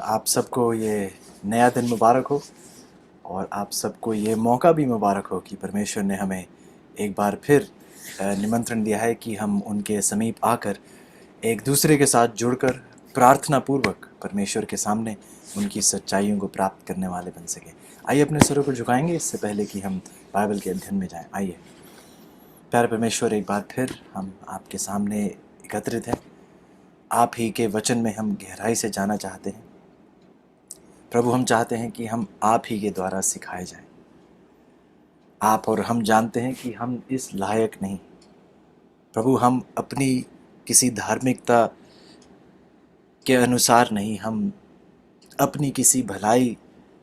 आप सबको ये नया दिन मुबारक हो और आप सबको ये मौका भी मुबारक हो कि परमेश्वर ने हमें एक बार फिर निमंत्रण दिया है कि हम उनके समीप आकर एक दूसरे के साथ जुड़कर प्रार्थना पूर्वक परमेश्वर के सामने उनकी सच्चाइयों को प्राप्त करने वाले बन सके। आइए अपने सिरों को झुकाएंगे इससे पहले कि हम बाइबल के अध्ययन में जाएं। आइए प्यारे परमेश्वर, एक बार फिर हम आपके सामने एकत्रित हैं। आप ही के वचन में हम गहराई से जाना चाहते हैं। प्रभु, हम चाहते हैं कि हम आप ही के द्वारा सिखाए जाएं। आप और हम जानते हैं कि हम इस लायक नहीं। प्रभु, हम अपनी किसी धार्मिकता के अनुसार नहीं, हम अपनी किसी भलाई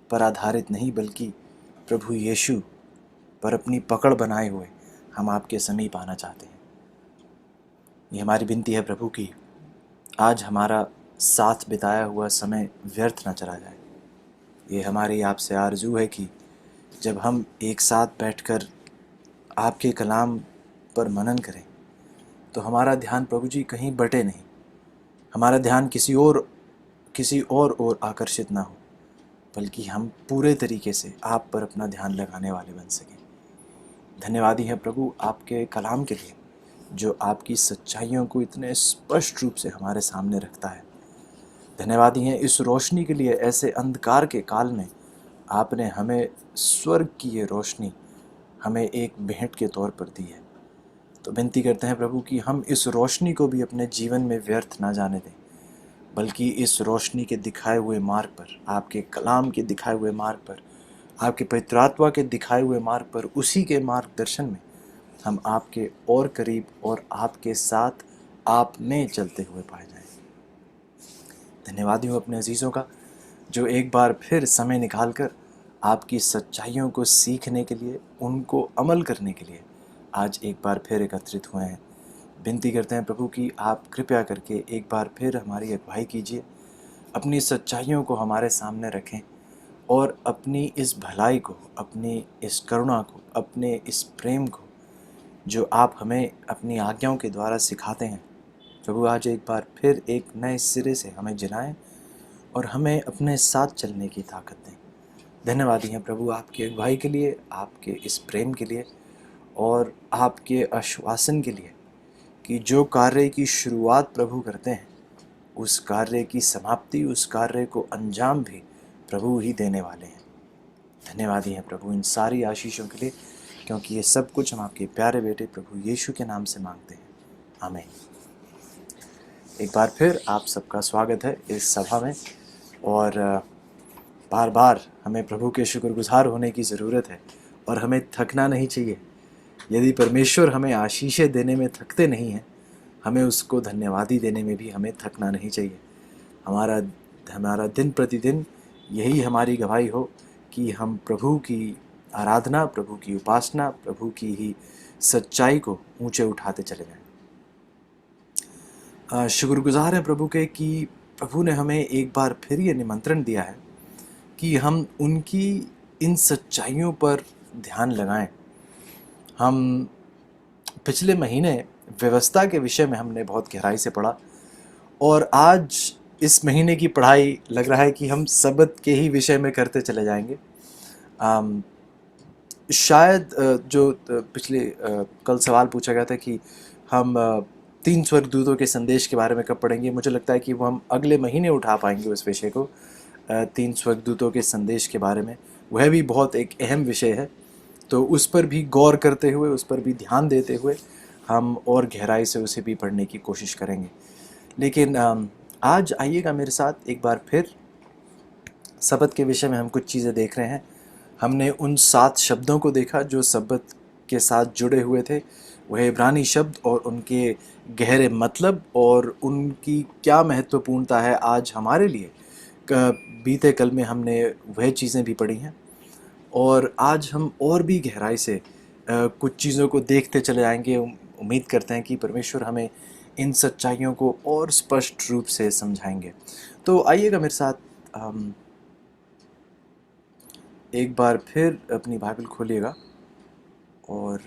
पर आधारित नहीं, बल्कि प्रभु यीशु पर अपनी पकड़ बनाए हुए हम आपके समीप आना चाहते हैं। ये हमारी विनती है प्रभु कि आज हमारा साथ बिताया हुआ समय व्यर्थ न चला जाए। ये हमारी आपसे आरजू है कि जब हम एक साथ बैठकर आपके कलाम पर मनन करें तो हमारा ध्यान प्रभु जी कहीं बटे नहीं, हमारा ध्यान किसी और आकर्षित ना हो, बल्कि हम पूरे तरीके से आप पर अपना ध्यान लगाने वाले बन सकें। धन्यवादी हैं प्रभु आपके कलाम के लिए, जो आपकी सच्चाइयों को इतने स्पष्ट रूप से हमारे सामने रखता है। धन्यवादी हैं इस रोशनी के लिए। ऐसे अंधकार के काल में आपने हमें स्वर्ग की ये रोशनी हमें एक भेंट के तौर पर दी है। तो विनती करते हैं प्रभु कि हम इस रोशनी को भी अपने जीवन में व्यर्थ ना जाने दें, बल्कि इस रोशनी के दिखाए हुए मार्ग पर, आपके कलाम के दिखाए हुए मार्ग पर, आपके पवित्र आत्मा के दिखाए हुए मार्ग पर, उसी के मार्गदर्शन में हम आपके और करीब और आपके साथ आप में चलते हुए पाए जाएं। धन्यवादी हूँ अपने अजीज़ों का, जो एक बार फिर समय निकालकर आपकी सच्चाइयों को सीखने के लिए, उनको अमल करने के लिए आज एक बार फिर एकत्रित हुए हैं। विनती करते हैं प्रभु कि आप कृपया करके एक बार फिर हमारी अगुवाई कीजिए, अपनी सच्चाइयों को हमारे सामने रखें और अपनी इस भलाई को, अपनी इस करुणा को, अपने इस प्रेम को जो आप हमें अपनी आज्ञाओं के द्वारा सिखाते हैं, प्रभु आज एक बार फिर एक नए सिरे से हमें जिलाएं और हमें अपने साथ चलने की ताकत दें। धन्यवादी हैं प्रभु आपकी अगुवाई के लिए, आपके इस प्रेम के लिए और आपके आश्वासन के लिए कि जो कार्य की शुरुआत प्रभु करते हैं, उस कार्य की समाप्ति, उस कार्य को अंजाम भी प्रभु ही देने वाले हैं। धन्यवादी हैं प्रभु इन सारी आशीषों के लिए, क्योंकि ये सब कुछ हम आपके प्यारे बेटे प्रभु यीशु के नाम से मांगते हैं। आमीन। एक बार फिर आप सबका स्वागत है इस सभा में, और बार बार हमें प्रभु के शुक्रगुजार होने की ज़रूरत है और हमें थकना नहीं चाहिए। यदि परमेश्वर हमें आशीषें देने में थकते नहीं हैं, हमें उसको धन्यवादी देने में भी हमें थकना नहीं चाहिए। हमारा दिन प्रतिदिन यही हमारी गवाही हो कि हम प्रभु की आराधना, प्रभु की उपासना, प्रभु की ही सच्चाई को ऊंचे उठाते चले जाएं। शुक्रगुजार हैं प्रभु के कि प्रभु ने हमें एक बार फिर ये निमंत्रण दिया है कि हम उनकी इन सच्चाइयों पर ध्यान लगाएं। हम पिछले महीने व्यवस्था के विषय में हमने बहुत गहराई से पढ़ा, और आज इस महीने की पढ़ाई लग रहा है कि हम सबत के ही विषय में करते चले जाएंगे। शायद जो पिछले कल सवाल पूछा गया था कि हम 3 स्वर्गदूतों के संदेश के बारे में कब पढ़ेंगे, मुझे लगता है कि वो हम अगले महीने उठा पाएंगे उस विषय को। 3 स्वर्गदूतों के संदेश के बारे में, वह भी बहुत एक अहम विषय है। तो उस पर भी गौर करते हुए, उस पर भी ध्यान देते हुए हम और गहराई से उसे भी पढ़ने की कोशिश करेंगे। लेकिन आज आइएगा मेरे साथ एक बार फिर सबत के विषय में हम कुछ चीज़ें देख रहे हैं। हमने उन 7 शब्दों को देखा जो सबत के साथ जुड़े हुए थे, वह इब्रानी शब्द और उनके गहरे मतलब और उनकी क्या महत्वपूर्णता है आज हमारे लिए। बीते कल में हमने वह चीज़ें भी पढ़ी हैं, और आज हम और भी गहराई से कुछ चीज़ों को देखते चले आएंगे। उम्मीद करते हैं कि परमेश्वर हमें इन सच्चाइयों को और स्पष्ट रूप से समझाएंगे। तो आइएगा मेरे साथ, एक बार फिर अपनी बाइबल खोलिएगा और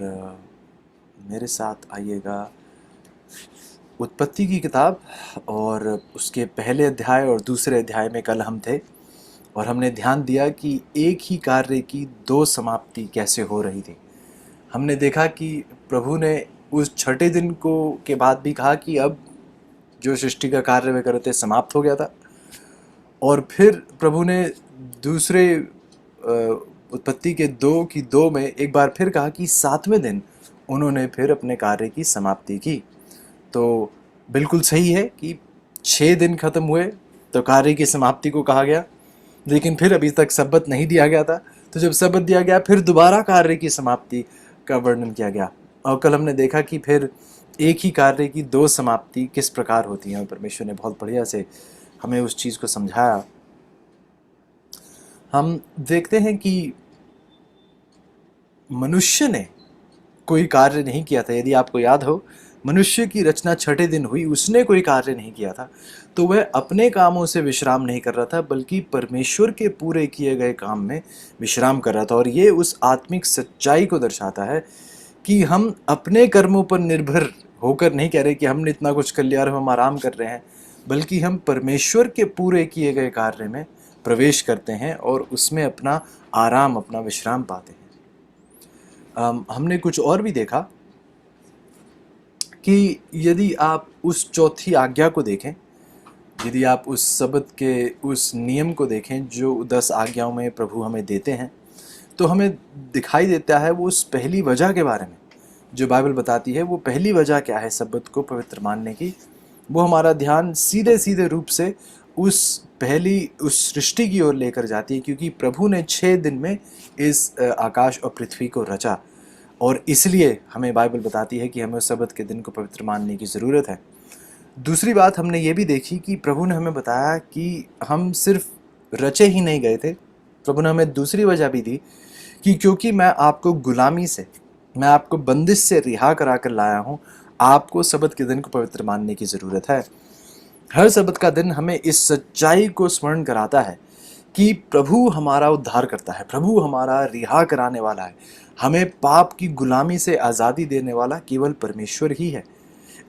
मेरे साथ आइएगा उत्पत्ति की किताब और उसके पहले अध्याय और दूसरे अध्याय में कल हम थे और हमने ध्यान दिया कि एक ही कार्य की दो समाप्ति कैसे हो रही थी। हमने देखा कि प्रभु ने उस छठे दिन को के बाद भी कहा कि अब जो सृष्टि का कार्य वे करते समाप्त हो गया था, और फिर प्रभु ने दूसरे उत्पत्ति के 2 में एक बार फिर कहा कि 7वें दिन उन्होंने फिर अपने कार्य की समाप्ति की। तो बिल्कुल सही है कि 6 दिन खत्म हुए तो कार्य की समाप्ति को कहा गया, लेकिन फिर अभी तक सब्बत नहीं दिया गया था। तो जब सब्बत दिया गया फिर दोबारा कार्य की समाप्ति का वर्णन किया गया। और कल हमने देखा कि फिर एक ही कार्य की 2 समाप्ति किस प्रकार होती हैं, और परमेश्वर ने बहुत बढ़िया से हमें उस चीज़ को समझाया। हम देखते हैं कि मनुष्य ने कोई कार्य नहीं किया था। यदि आपको याद हो, मनुष्य की रचना छठे दिन हुई, उसने कोई कार्य नहीं किया था। तो वह अपने कामों से विश्राम नहीं कर रहा था, बल्कि परमेश्वर के पूरे किए गए काम में विश्राम कर रहा था। और ये उस आत्मिक सच्चाई को दर्शाता है कि हम अपने कर्मों पर निर्भर होकर नहीं कह रहे कि हमने इतना कुछ कर लिया और हम आराम कर रहे हैं, बल्कि हम परमेश्वर के पूरे किए गए कार्य में प्रवेश करते हैं और उसमें अपना आराम, अपना विश्राम पाते हैं। हमने कुछ और भी देखा कि यदि आप उस चौथी आज्ञा को देखें, यदि आप उस शब्द के उस नियम को देखें जो 10 आज्ञाओं में प्रभु हमें देते हैं, तो हमें दिखाई देता है वो उस पहली वजह के बारे में जो बाइबल बताती है। वो पहली वजह क्या है शब्द को पवित्र मानने की? वो हमारा ध्यान सीधे सीधे रूप से उस सृष्टि की ओर लेकर जाती है, क्योंकि प्रभु ने 6 दिन में इस आकाश और पृथ्वी को रचा, और इसलिए हमें बाइबल बताती है कि हमें उस शब्द के दिन को पवित्र मानने की ज़रूरत है। दूसरी बात हमने ये भी देखी कि प्रभु ने हमें बताया कि हम सिर्फ रचे ही नहीं गए थे। प्रभु ने हमें दूसरी वजह भी दी कि क्योंकि मैं आपको गुलामी से, मैं आपको बंदिश से रिहा करा कर लाया हूँ, आपको शब्द के दिन को पवित्र मानने की ज़रूरत है। हर शब्द का दिन हमें इस सच्चाई को स्मरण कराता है कि प्रभु हमारा उद्धार करता है, प्रभु हमारा रिहा कराने वाला है। हमें पाप की गुलामी से आज़ादी देने वाला केवल परमेश्वर ही है।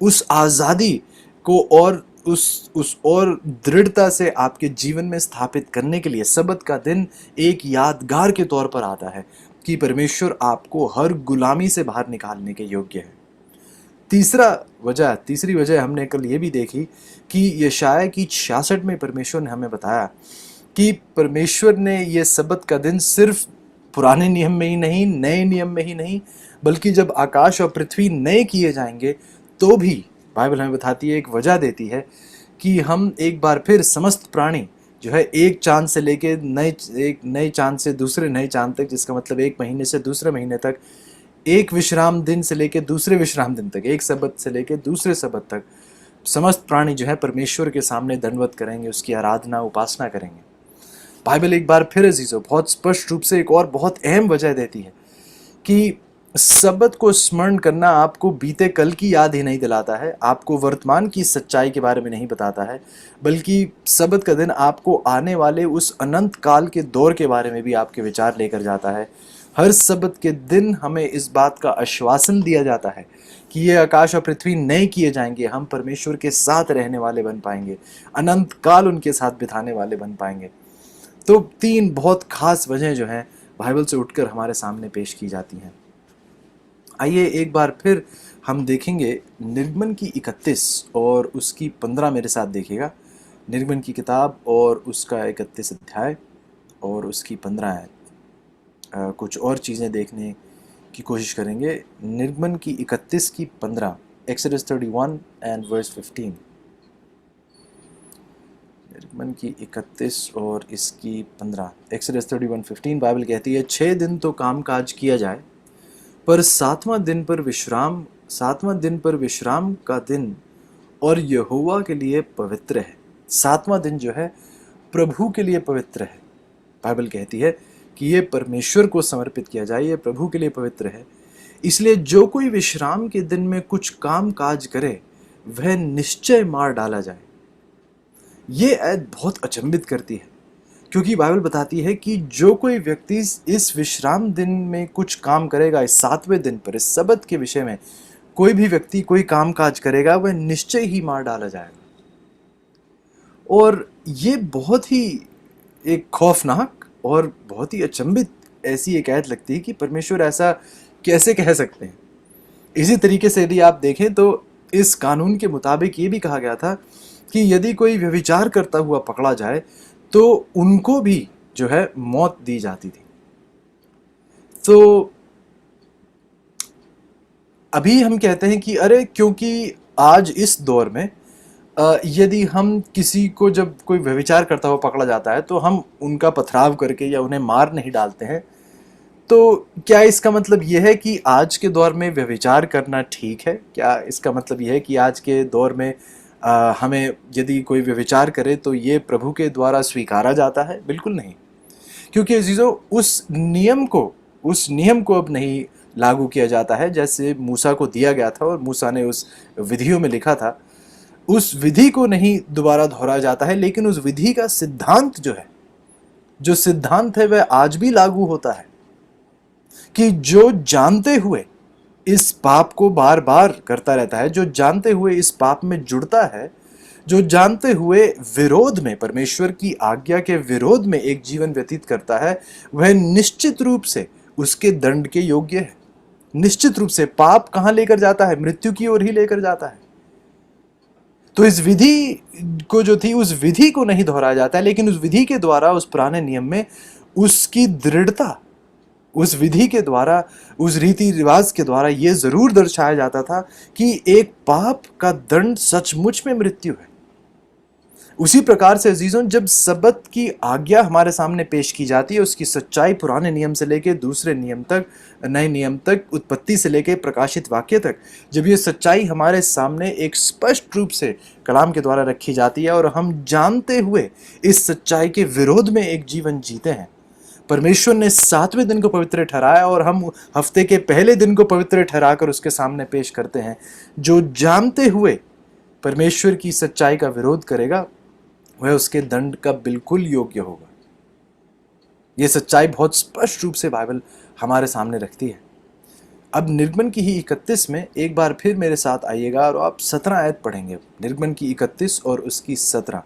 उस आज़ादी को और उस और दृढ़ता से आपके जीवन में स्थापित करने के लिए शब्द का दिन एक यादगार के तौर पर आता है कि परमेश्वर आपको हर गुलामी से बाहर निकालने के योग्य है। तीसरी वजह हमने कल ये भी देखी कि यशायाह की 66 में परमेश्वर ने हमें बताया कि परमेश्वर ने ये शब्द का दिन सिर्फ पुराने नियम में ही नहीं, नए नियम में ही नहीं, बल्कि जब आकाश और पृथ्वी नए किए जाएंगे तो भी बाइबल हमें बताती है, एक वजह देती है कि हम एक बार फिर समस्त प्राणी जो है एक चांद से लेके एक नए चांद से दूसरे नए चांद तक, जिसका मतलब एक महीने से दूसरे महीने तक, एक विश्राम दिन से लेके दूसरे विश्राम दिन तक, एक सबत से लेके दूसरे सबत तक समस्त प्राणी जो है परमेश्वर के सामने दंडवत करेंगे, उसकी आराधना उपासना करेंगे। बाइबल एक बार फिर अजीजों बहुत स्पष्ट रूप से एक और बहुत अहम वजह देती है कि शब्द को स्मरण करना आपको बीते कल की याद ही नहीं दिलाता है, आपको वर्तमान की सच्चाई के बारे में नहीं बताता है, बल्कि शब्द का दिन आपको आने वाले उस अनंत काल के दौर के बारे में भी आपके विचार लेकर जाता है। हर शब्द के दिन हमें इस बात का आश्वासन दिया जाता है कि ये आकाश और पृथ्वी नए किए जाएंगे, हम परमेश्वर के साथ रहने वाले बन पाएंगे, अनंत काल उनके साथ बिताने वाले बन पाएंगे। तो 3 बहुत खास वजह जो हैं बाइबल से उठकर हमारे सामने पेश की जाती हैं। आइए एक बार फिर हम देखेंगे निर्गमन की 31 और उसकी 15 मेरे साथ देखिएगा। निर्गमन की किताब और उसका 31 अध्याय और उसकी 15 आयत। कुछ और चीज़ें देखने की कोशिश करेंगे। निर्गमन की 31 की 15, एक्सोडस 31 एंड वर्स 15। निर्गमन की 31 और इसकी 15, एक्सोडस 31:15 बाइबल कहती है, 6 दिन तो काम काज किया जाए, पर 7वां दिन पर विश्राम का दिन और यहोवा के लिए पवित्र है। 7वां दिन जो है प्रभु के लिए पवित्र है। बाइबल कहती है कि ये परमेश्वर को समर्पित किया जाए, ये प्रभु के लिए पवित्र है। इसलिए जो कोई विश्राम के दिन में कुछ काम काज करे वह निश्चय मार डाला जाए। ये आयत बहुत अचंभित करती है, क्योंकि बाइबल बताती है कि जो कोई व्यक्ति इस विश्राम दिन में कुछ काम करेगा, इस 7वें दिन पर, इस सबत के विषय में कोई भी व्यक्ति कोई काम काज करेगा वह निश्चय ही मार डाला जाएगा। और ये बहुत ही एक खौफनाक और बहुत ही अचंभित ऐसी एक आयत लगती है कि परमेश्वर ऐसा कैसे कह सकते हैं। इसी तरीके से यदि आप देखें तो इस कानून के मुताबिक ये भी कहा गया था कि यदि कोई व्यभिचार करता हुआ पकड़ा जाए तो उनको भी जो है मौत दी जाती थी। तो अभी हम कहते हैं कि अरे क्योंकि आज इस दौर में यदि हम किसी को जब कोई व्यभिचार करता हुआ पकड़ा जाता है तो हम उनका पथराव करके या उन्हें मार नहीं डालते हैं। तो क्या इसका मतलब यह है कि आज के दौर में व्यभिचार करना ठीक है? क्या इसका मतलब यह है कि आज के दौर में हमें यदि कोई व्यभिचार करे तो ये प्रभु के द्वारा स्वीकारा जाता है? बिल्कुल नहीं। क्योंकि अजीजों उस नियम को अब नहीं लागू किया जाता है जैसे मूसा को दिया गया था और मूसा ने उस विधियों में लिखा था। उस विधि को नहीं दोबारा दोहराया जाता है, लेकिन उस विधि का सिद्धांत जो सिद्धांत है वह आज भी लागू होता है कि जो जानते हुए इस पाप को बार बार करता रहता है, जो जानते हुए इस पाप में जुड़ता है, जो जानते हुए विरोध में, परमेश्वर की आज्ञा के विरोध में एक जीवन व्यतीत करता है, वह निश्चित रूप से उसके दंड के योग्य है। निश्चित रूप से पाप कहां लेकर जाता है? मृत्यु की ओर ही लेकर जाता है। तो इस विधि को जो थी उस विधि को नहीं दोहराया जाता है, लेकिन उस विधि के द्वारा उस पुराने नियम में उसकी दृढ़ता, उस विधि के द्वारा, उस रीति रिवाज के द्वारा यह जरूर दर्शाया जाता था कि एक पाप का दंड सचमुच में मृत्यु है। उसी प्रकार से अजीजों जब सबत की आज्ञा हमारे सामने पेश की जाती है, उसकी सच्चाई पुराने नियम से लेकर दूसरे नियम तक, नए नियम तक, उत्पत्ति से लेकर प्रकाशित वाक्य तक, जब ये सच्चाई हमारे सामने एक स्पष्ट रूप से कलाम के द्वारा रखी जाती है और हम जानते हुए इस सच्चाई के विरोध में एक जीवन जीते हैं। परमेश्वर ने 7वें दिन को पवित्र ठहराया और हम हफ्ते के पहले दिन को पवित्र ठहराकर उसके सामने पेश करते हैं। जो जानते हुए परमेश्वर की सच्चाई का विरोध करेगा वह उसके दंड का बिल्कुल योग्य होगा। यह सच्चाई बहुत स्पष्ट रूप से बाइबल हमारे सामने रखती है। अब निर्गमन की ही 31 में एक बार फिर मेरे साथ आइएगा और आप 17 आयत पढ़ेंगे। निर्गमन की 31 और उसकी 17,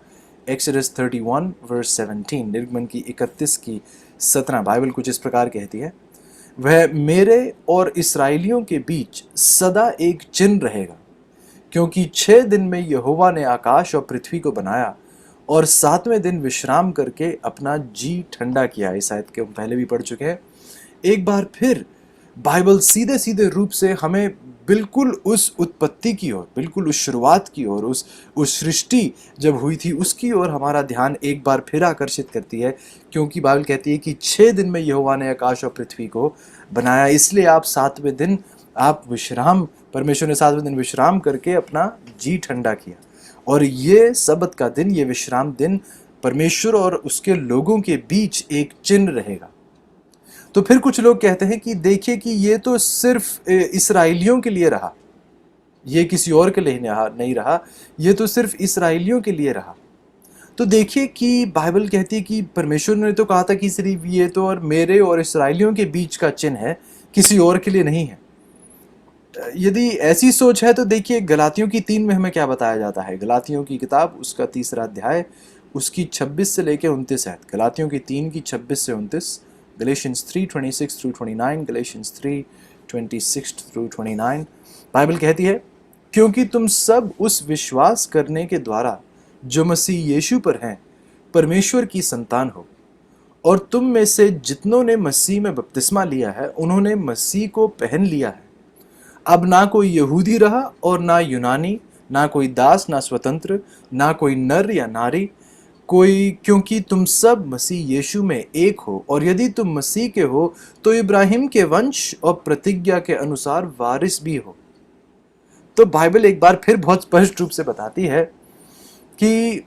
एक्सोडस 31 वर्स 17, निर्गमन की 31 की 17 बाइबल कुछ इस प्रकार कहती है, वह मेरे और इस्राएलियों के बीच सदा एक चिन्ह रहेगा, क्योंकि 6 दिन में यहोवा ने आकाश और पृथ्वी को बनाया और 7वें दिन विश्राम करके अपना जी ठंडा किया। इस आयत के हम पहले भी पढ़ चुके हैं। एक बार फिर बाइबल सीधे सीधे रूप से हमें बिल्कुल उस उत्पत्ति की ओर, बिल्कुल उस शुरुआत की ओर, उस सृष्टि जब हुई थी उसकी ओर हमारा ध्यान एक बार फिर आकर्षित करती है, क्योंकि बाइबल कहती है कि 6 दिन में यहोवा ने आकाश और पृथ्वी को बनाया, इसलिए आप 7वें दिन परमेश्वर ने 7वें दिन विश्राम करके अपना जी ठंडा किया। और ये सबत का दिन, ये विश्राम दिन परमेश्वर और उसके लोगों के बीच एक चिन्ह रहेगा। तो फिर कुछ लोग कहते हैं कि देखिए कि ये तो सिर्फ इस्राएलियों के लिए रहा, ये किसी और के लिए नहीं रहा, ये तो सिर्फ इस्राएलियों के लिए रहा। तो देखिए कि बाइबल कहती है कि परमेश्वर ने तो कहा था कि सिर्फ ये तो और मेरे और इस्राएलियों के बीच का चिन्ह है, किसी और के लिए नहीं है। यदि ऐसी सोच है तो देखिए गलातियों की 3 में हमें क्या बताया जाता है। गलातियों की किताब उसका 3रा अध्याय उसकी 26 से लेकर 29 है। गलातियों की 3 की 26 से 29, Galatians 3:26 through 29, Galatians 3:26 through 29। Bible कहती है, क्योंकि तुम सब उस विश्वास करने के द्वारा जो मसीह यीशु पर हैं परमेश्वर की संतान हो, और तुम में से जितनों ने मसीह में बपतिस्मा लिया है उन्होंने मसीह को पहन लिया है। अब ना कोई यहूदी रहा और ना यूनानी, ना कोई दास ना स्वतंत्र, ना कोई नर या नारी, क्योंकि तुम सब मसीह यीशु में एक हो, और यदि तुम मसीह के हो तो इब्राहिम के वंश और प्रतिज्ञा के अनुसार वारिस भी हो। तो बाइबल एक बार फिर बहुत स्पष्ट रूप से बताती है कि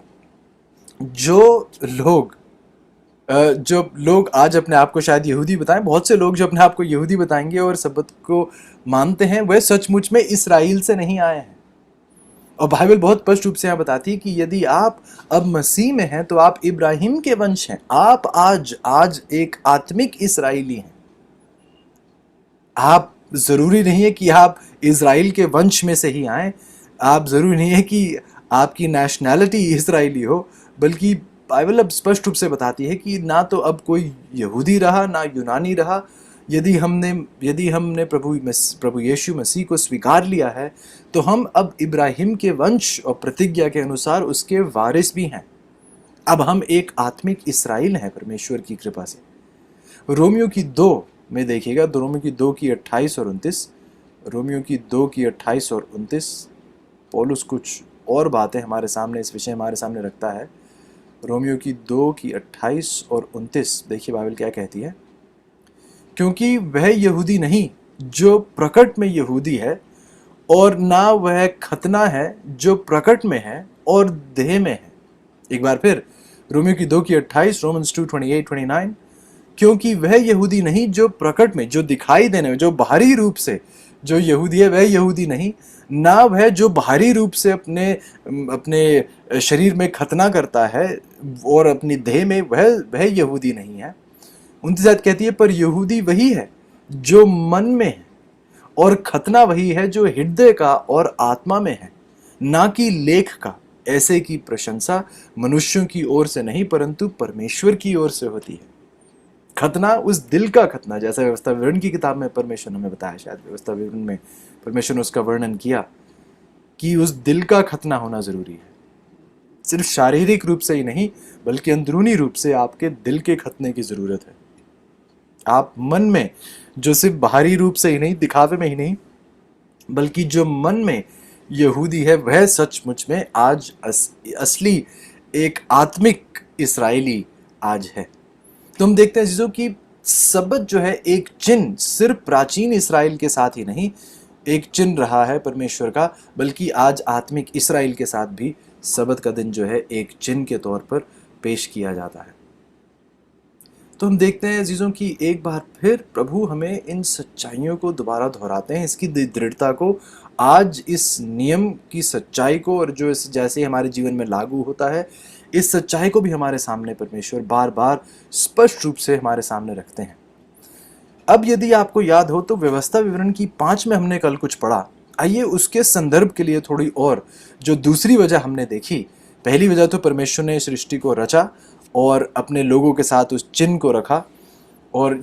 जो लोग आज अपने आप को शायद यहूदी बताएं, बहुत से लोग जो अपने आप को यहूदी बताएंगे और सबत को मानते हैं, वह सचमुच में इसराइल से नहीं आए हैं। और बाइबल बहुत स्पष्ट रूप से यहाँ बताती है कि यदि आप अब मसीह में हैं तो आप इब्राहिम के वंश हैं, आप आज एक आत्मिक इसराइली हैं, आप ज़रूरी नहीं है कि आप इज़राइल के वंश में से ही आएँ, आप ज़रूरी नहीं है कि आपकी नेशनैलिटी इज़राइली हो, बल्कि बाइबल अब स्पष्ट रूप से बताती है कि ना तो अब कोई यहूदी रहा, ना यूनानी रहा। यदि हमने प्रभु यीशु मसीह को स्वीकार लिया है, तो हम अब इब्राहिम के वंश और प्रतिज्ञा के अनुसार उसके वारिस भी हैं। अब हम एक आत्मिक इसराइल हैं परमेश्वर की कृपा से। रोमियो की 2 में देखिएगा, तो रोमियो की 2 की 28 और 29, रोमियो की 2 की 28 और 29, पौलुस कुछ और बातें हमारे सामने, इस विषय हमारे सामने रखता है। रोमियो की 2 की 28 और 29 देखिए बाइबल क्या कहती है। क्योंकि वह यहूदी नहीं जो प्रकट में यहूदी है, और ना वह खतना है जो प्रकट में है और देह में है। एक बार फिर रोमियो की 2 की 28, रोमन्स 2:28-29, क्योंकि वह यहूदी नहीं जो प्रकट में, जो दिखाई देने में, जो बाहरी रूप से जो यहूदी है, वह यहूदी नहीं, ना वह जो बाहरी रूप से अपने अपने शरीर में खतना करता है और अपनी देह में, वह यहूदी नहीं है। 29 कहती है, पर यहूदी वही है जो मन में है, और खतना वही है जो हृदय का और आत्मा में है, ना कि लेख का। ऐसे की प्रशंसा मनुष्यों की ओर से नहीं, परंतु परमेश्वर की ओर से होती है। खतना उस दिल का खतना, जैसा व्यवस्था विवरण की किताब में परमेश्वर ने हमें बताया, शायद व्यवस्था विवरण में परमेश्वर ने उसका वर्णन किया कि उस दिल का खतना होना जरूरी है। सिर्फ शारीरिक रूप से ही नहीं, बल्कि अंदरूनी रूप से आपके दिल के खतने की जरूरत है। आप मन में, जो सिर्फ बाहरी रूप से ही नहीं, दिखावे में ही नहीं, बल्कि जो मन में यहूदी है, वह सचमुच में आज असली एक आत्मिक इसराइली आज है। तो हम देखते हैं चीजों की सबत जो है एक चिन्ह सिर्फ प्राचीन इसराइल के साथ ही नहीं एक चिन्ह रहा है परमेश्वर का, बल्कि आज आत्मिक इसराइल के साथ भी सबत का दिन जो है एक चिन्ह के तौर पर पेश किया जाता है। तो हम देखते हैं अजीजों की एक बार फिर प्रभु हमें इन सच्चाइयों को दोबारा दोहराते हैं, इसकी दृढ़ता को, आज इस नियम की सच्चाई को, और जो इस जैसे हमारे जीवन में लागू होता है, इस सच्चाई को भी हमारे सामने परमेश्वर बार बार स्पष्ट रूप से हमारे सामने रखते हैं। अब यदि आपको याद हो तो व्यवस्था विवरण की 5 में हमने कल कुछ पढ़ा। आइए उसके संदर्भ के लिए थोड़ी और जो दूसरी वजह हमने देखी। पहली वजह तो परमेश्वर ने सृष्टि को रचा और अपने लोगों के साथ उस चिन्ह को रखा, और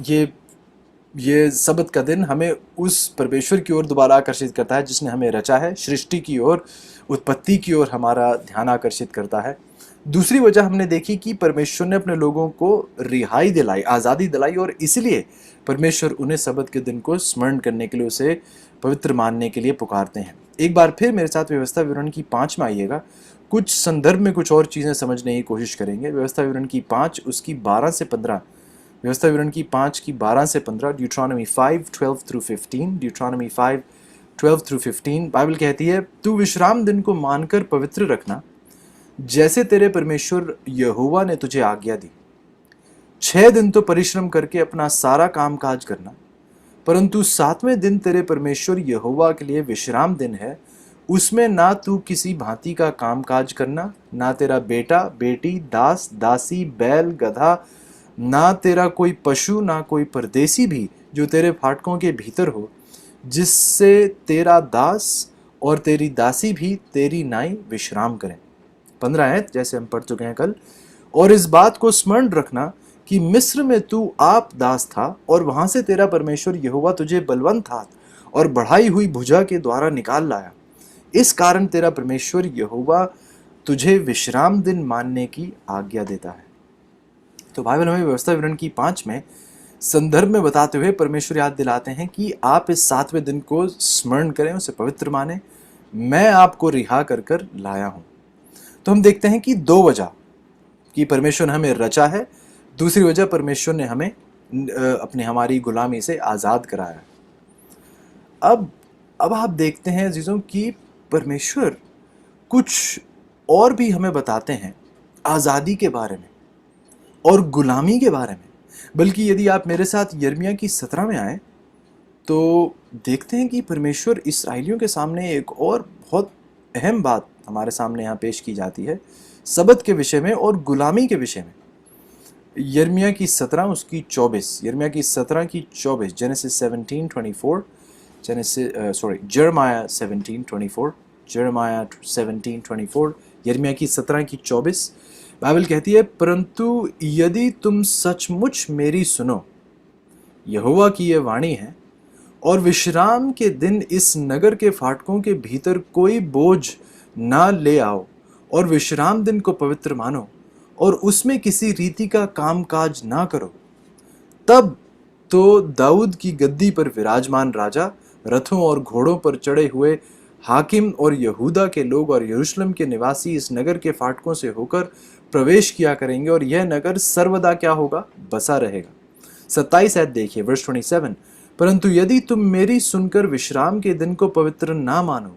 ये सबत का दिन हमें उस परमेश्वर की ओर दोबारा आकर्षित करता है जिसने हमें रचा है, सृष्टि की ओर, उत्पत्ति की ओर हमारा ध्यान आकर्षित करता है। दूसरी वजह हमने देखी कि परमेश्वर ने अपने लोगों को रिहाई दिलाई, आज़ादी दिलाई, और इसलिए परमेश्वर उन्हें सबत के दिन को स्मरण करने के लिए, उसे पवित्र मानने के लिए पुकारते हैं। एक बार फिर मेरे साथ व्यवस्था विवरण की 5 में आइएगा। कुछ संदर्भ में कुछ और चीज़ें समझने की कोशिश करेंगे। व्यवस्था विवरण की 5 उसकी 12 से 15, व्यवस्था विवरण की 5 की 12 से 15, ड्यूट्रॉनमी 5:12-15, ड्यूट्रॉनमी 5:12-15 बाइबल कहती है, तू विश्राम दिन को मानकर पवित्र रखना, जैसे तेरे परमेश्वर यहोवा ने तुझे आज्ञा दी। 6 दिन तो परिश्रम करके अपना सारा काम काज करना, परंतु 7वें दिन तेरे परमेश्वर यहोवा के लिए विश्राम दिन है। उसमें ना तू किसी भांति का काम काज करना, ना तेरा बेटा बेटी, दास दासी, बैल गधा, ना तेरा कोई पशु, ना कोई परदेसी भी जो तेरे फाटकों के भीतर हो, जिससे तेरा दास और तेरी दासी भी तेरी नाई विश्राम करें। 15 है जैसे हम पढ़ चुके हैं कल। और इस बात को स्मरण रखना कि मिस्र में तू आप दास था, और वहां से तेरा परमेश्वर यहोवा तुझे बलवंत हाथ और बढ़ाई हुई भुजा के द्वारा निकाल लाया। इस कारण तेरा परमेश्वर यहोवा तुझे विश्राम दिन मानने की आज्ञा देता है। तो बाइबल हमें व्यवस्था विवरण की 5 में संदर्भ में बताते हुए परमेश्वर याद दिलाते हैं कि आप इस 7वें दिन को स्मरण करें, उसे पवित्र माने, मैं आपको रिहा कर कर लाया हूं। तो हम देखते हैं कि 2 वजह कि परमेश्वर ने हमें रचा है, दूसरी वजह परमेश्वर ने हमें अपने हमारी गुलामी से आज़ाद कराया। अब आप देखते हैं अजीजों कि परमेश्वर कुछ और भी हमें बताते हैं आज़ादी के बारे में और गुलामी के बारे में। बल्कि यदि आप मेरे साथ यिर्मयाह की 17 में आए तो देखते हैं कि परमेश्वर इसराइलियों के सामने एक और बहुत अहम बात हमारे सामने यहाँ पेश की जाती है, सबत के विषय में और गुलामी के विषय में। यिर्मयाह की 17 उसकी 24, यिर्मयाह की 17 की 24, जेनेसिस 17:24, जेरेमाया 17:24, जेरेमाया 17:24, यिर्मयाह की 17:24 बाइबल कहती है, परंतु यदि तुम सचमुच मेरी सुनो, यहोवा की यह वाणी है, और विश्राम के दिन इस नगर के फाटकों के भीतर कोई बोझ ना ले आओ, और विश्राम दिन को पवित्र मानो, और उसमें किसी रीति का कामकाज ना करो, तब तो दाऊद की गद्दी पर विराजमान राजा, रथों और घोड़ों पर चढ़े हुए हाकिम और यहूदा के लोग और यरूशलेम के निवासी इस नगर के फाटकों से होकर प्रवेश किया करेंगे, और यह नगर सर्वदा क्या होगा? बसा रहेगा। 27 ऐड देखिए, वर्स 27, परंतु यदि तुम मेरी सुनकर विश्राम के दिन को पवित्र ना मानो,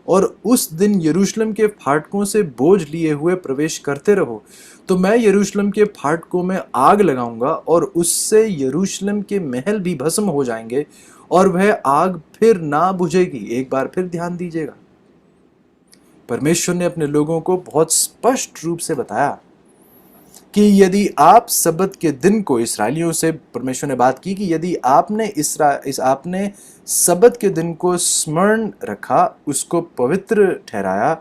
और उस दिन यरूशलेम के फाटकों से बोझ लिए हुए प्रवेश करते रहो, तो मैं यरूशलेम के फाटकों में आग लगाऊंगा, और उससे यरूशलेम के महल भी भस्म हो जाएंगे, और वह आग फिर ना बुझेगी। एक बार फिर ध्यान दीजिएगा, परमेश्वर ने अपने लोगों को बहुत स्पष्ट रूप से बताया कि यदि आप सब्बत के दिन को, इसराइलियों से परमेश्वर ने बात की कि यदि आपने आपने सब्बत के दिन को स्मरण रखा, उसको पवित्र ठहराया,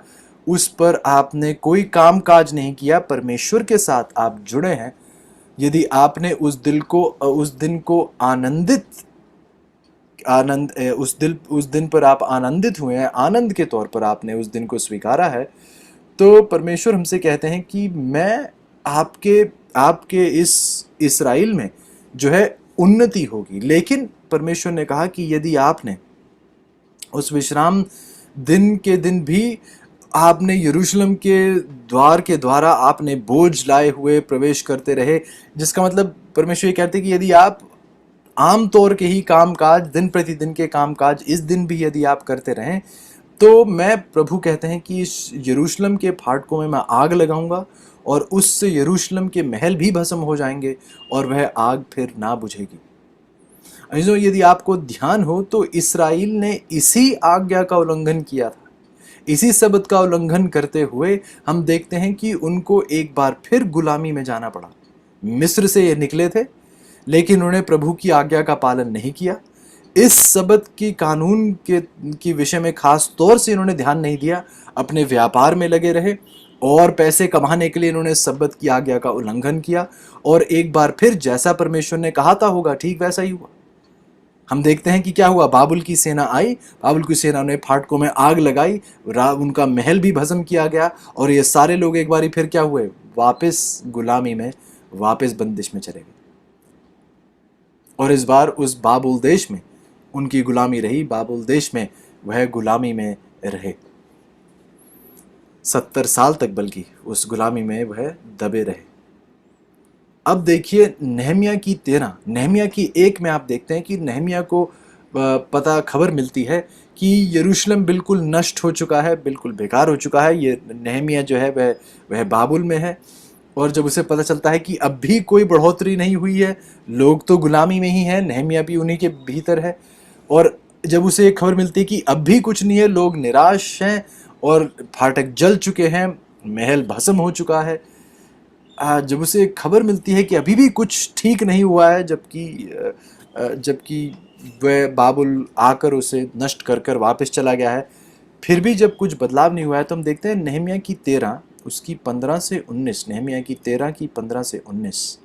उस पर आपने कोई काम काज नहीं किया, परमेश्वर के साथ आप जुड़े हैं, यदि आपने उस दिन को उस दिन पर आप आनंदित हुए हैं, आनंद के तौर पर आपने उस दिन को स्वीकारा है, तो परमेश्वर हमसे कहते हैं कि मैं आपके इस इसराइल में जो है उन्नति होगी। लेकिन परमेश्वर ने कहा कि यदि आपने उस विश्राम दिन के दिन भी आपने यरूशलेम के द्वार के द्वारा आपने बोझ लाए हुए प्रवेश करते रहे, जिसका मतलब परमेश्वर ये कहते हैं कि यदि आप आम तौर के ही कामकाज, दिन प्रतिदिन के कामकाज इस दिन भी यदि आप करते रहें, तो मैं प्रभु कहते हैं कि इस यरूशलेम के फाटकों में मैं आग लगाऊंगा, और उससे यरूशलेम के महल भी भस्म हो जाएंगे, और वह आग फिर ना बुझेगी। अजीजों, यदि आपको ध्यान हो तो इसराइल ने इसी आज्ञा का उल्लंघन किया था। इसी शब्द का उल्लंघन करते हुए हम देखते हैं कि उनको एक बार फिर गुलामी में जाना पड़ा। मिस्र से ये निकले थे, लेकिन उन्होंने प्रभु की आज्ञा का पालन नहीं किया। इस शब्द की कानून के विषय में खास तौर से इन्होंने ध्यान नहीं दिया, अपने व्यापार में लगे रहे, और पैसे कमाने के लिए इन्होंने शब्द की आज्ञा का उल्लंघन किया, और एक बार फिर जैसा परमेश्वर ने कहा था होगा, ठीक वैसा ही हुआ। हम देखते हैं कि क्या हुआ, बाबुल की सेना आई, बाबुल की सेना ने फाटकों में आग लगाई, उनका महल भी भस्म किया गया, और ये सारे लोग एक बार फिर क्या हुए? वापस गुलामी में, वापस बंदिश में चले गए। और इस बार उस बाबुल देश में उनकी गुलामी रही, बाबुल देश में वह गुलामी में रहे 70 साल तक, बल्कि उस गुलामी में वह दबे रहे। अब देखिए नहमिया की 1 में आप देखते हैं कि नहमिया को खबर मिलती है कि यरूशलेम बिल्कुल नष्ट हो चुका है, बिल्कुल बेकार हो चुका है। ये नहमिया जो है वह बाबुल में है, और जब उसे पता चलता है कि अब भी कोई बढ़ोतरी नहीं हुई है, लोग तो गुलामी में ही हैं, नहमिया भी उन्हीं के भीतर है, और जब उसे एक खबर मिलती है कि अब भी कुछ नहीं है, लोग निराश हैं, और फाटक जल चुके हैं, महल भस्म हो चुका है, जब उसे खबर मिलती है कि अभी भी कुछ ठीक नहीं हुआ है, जबकि वह बाबुल आकर उसे नष्ट कर कर वापस चला गया है, फिर भी जब कुछ बदलाव नहीं हुआ है, तो हम देखते हैं नहमिया की 13 उसकी 15 से 19, नहमिया की 13 की 15 से 19,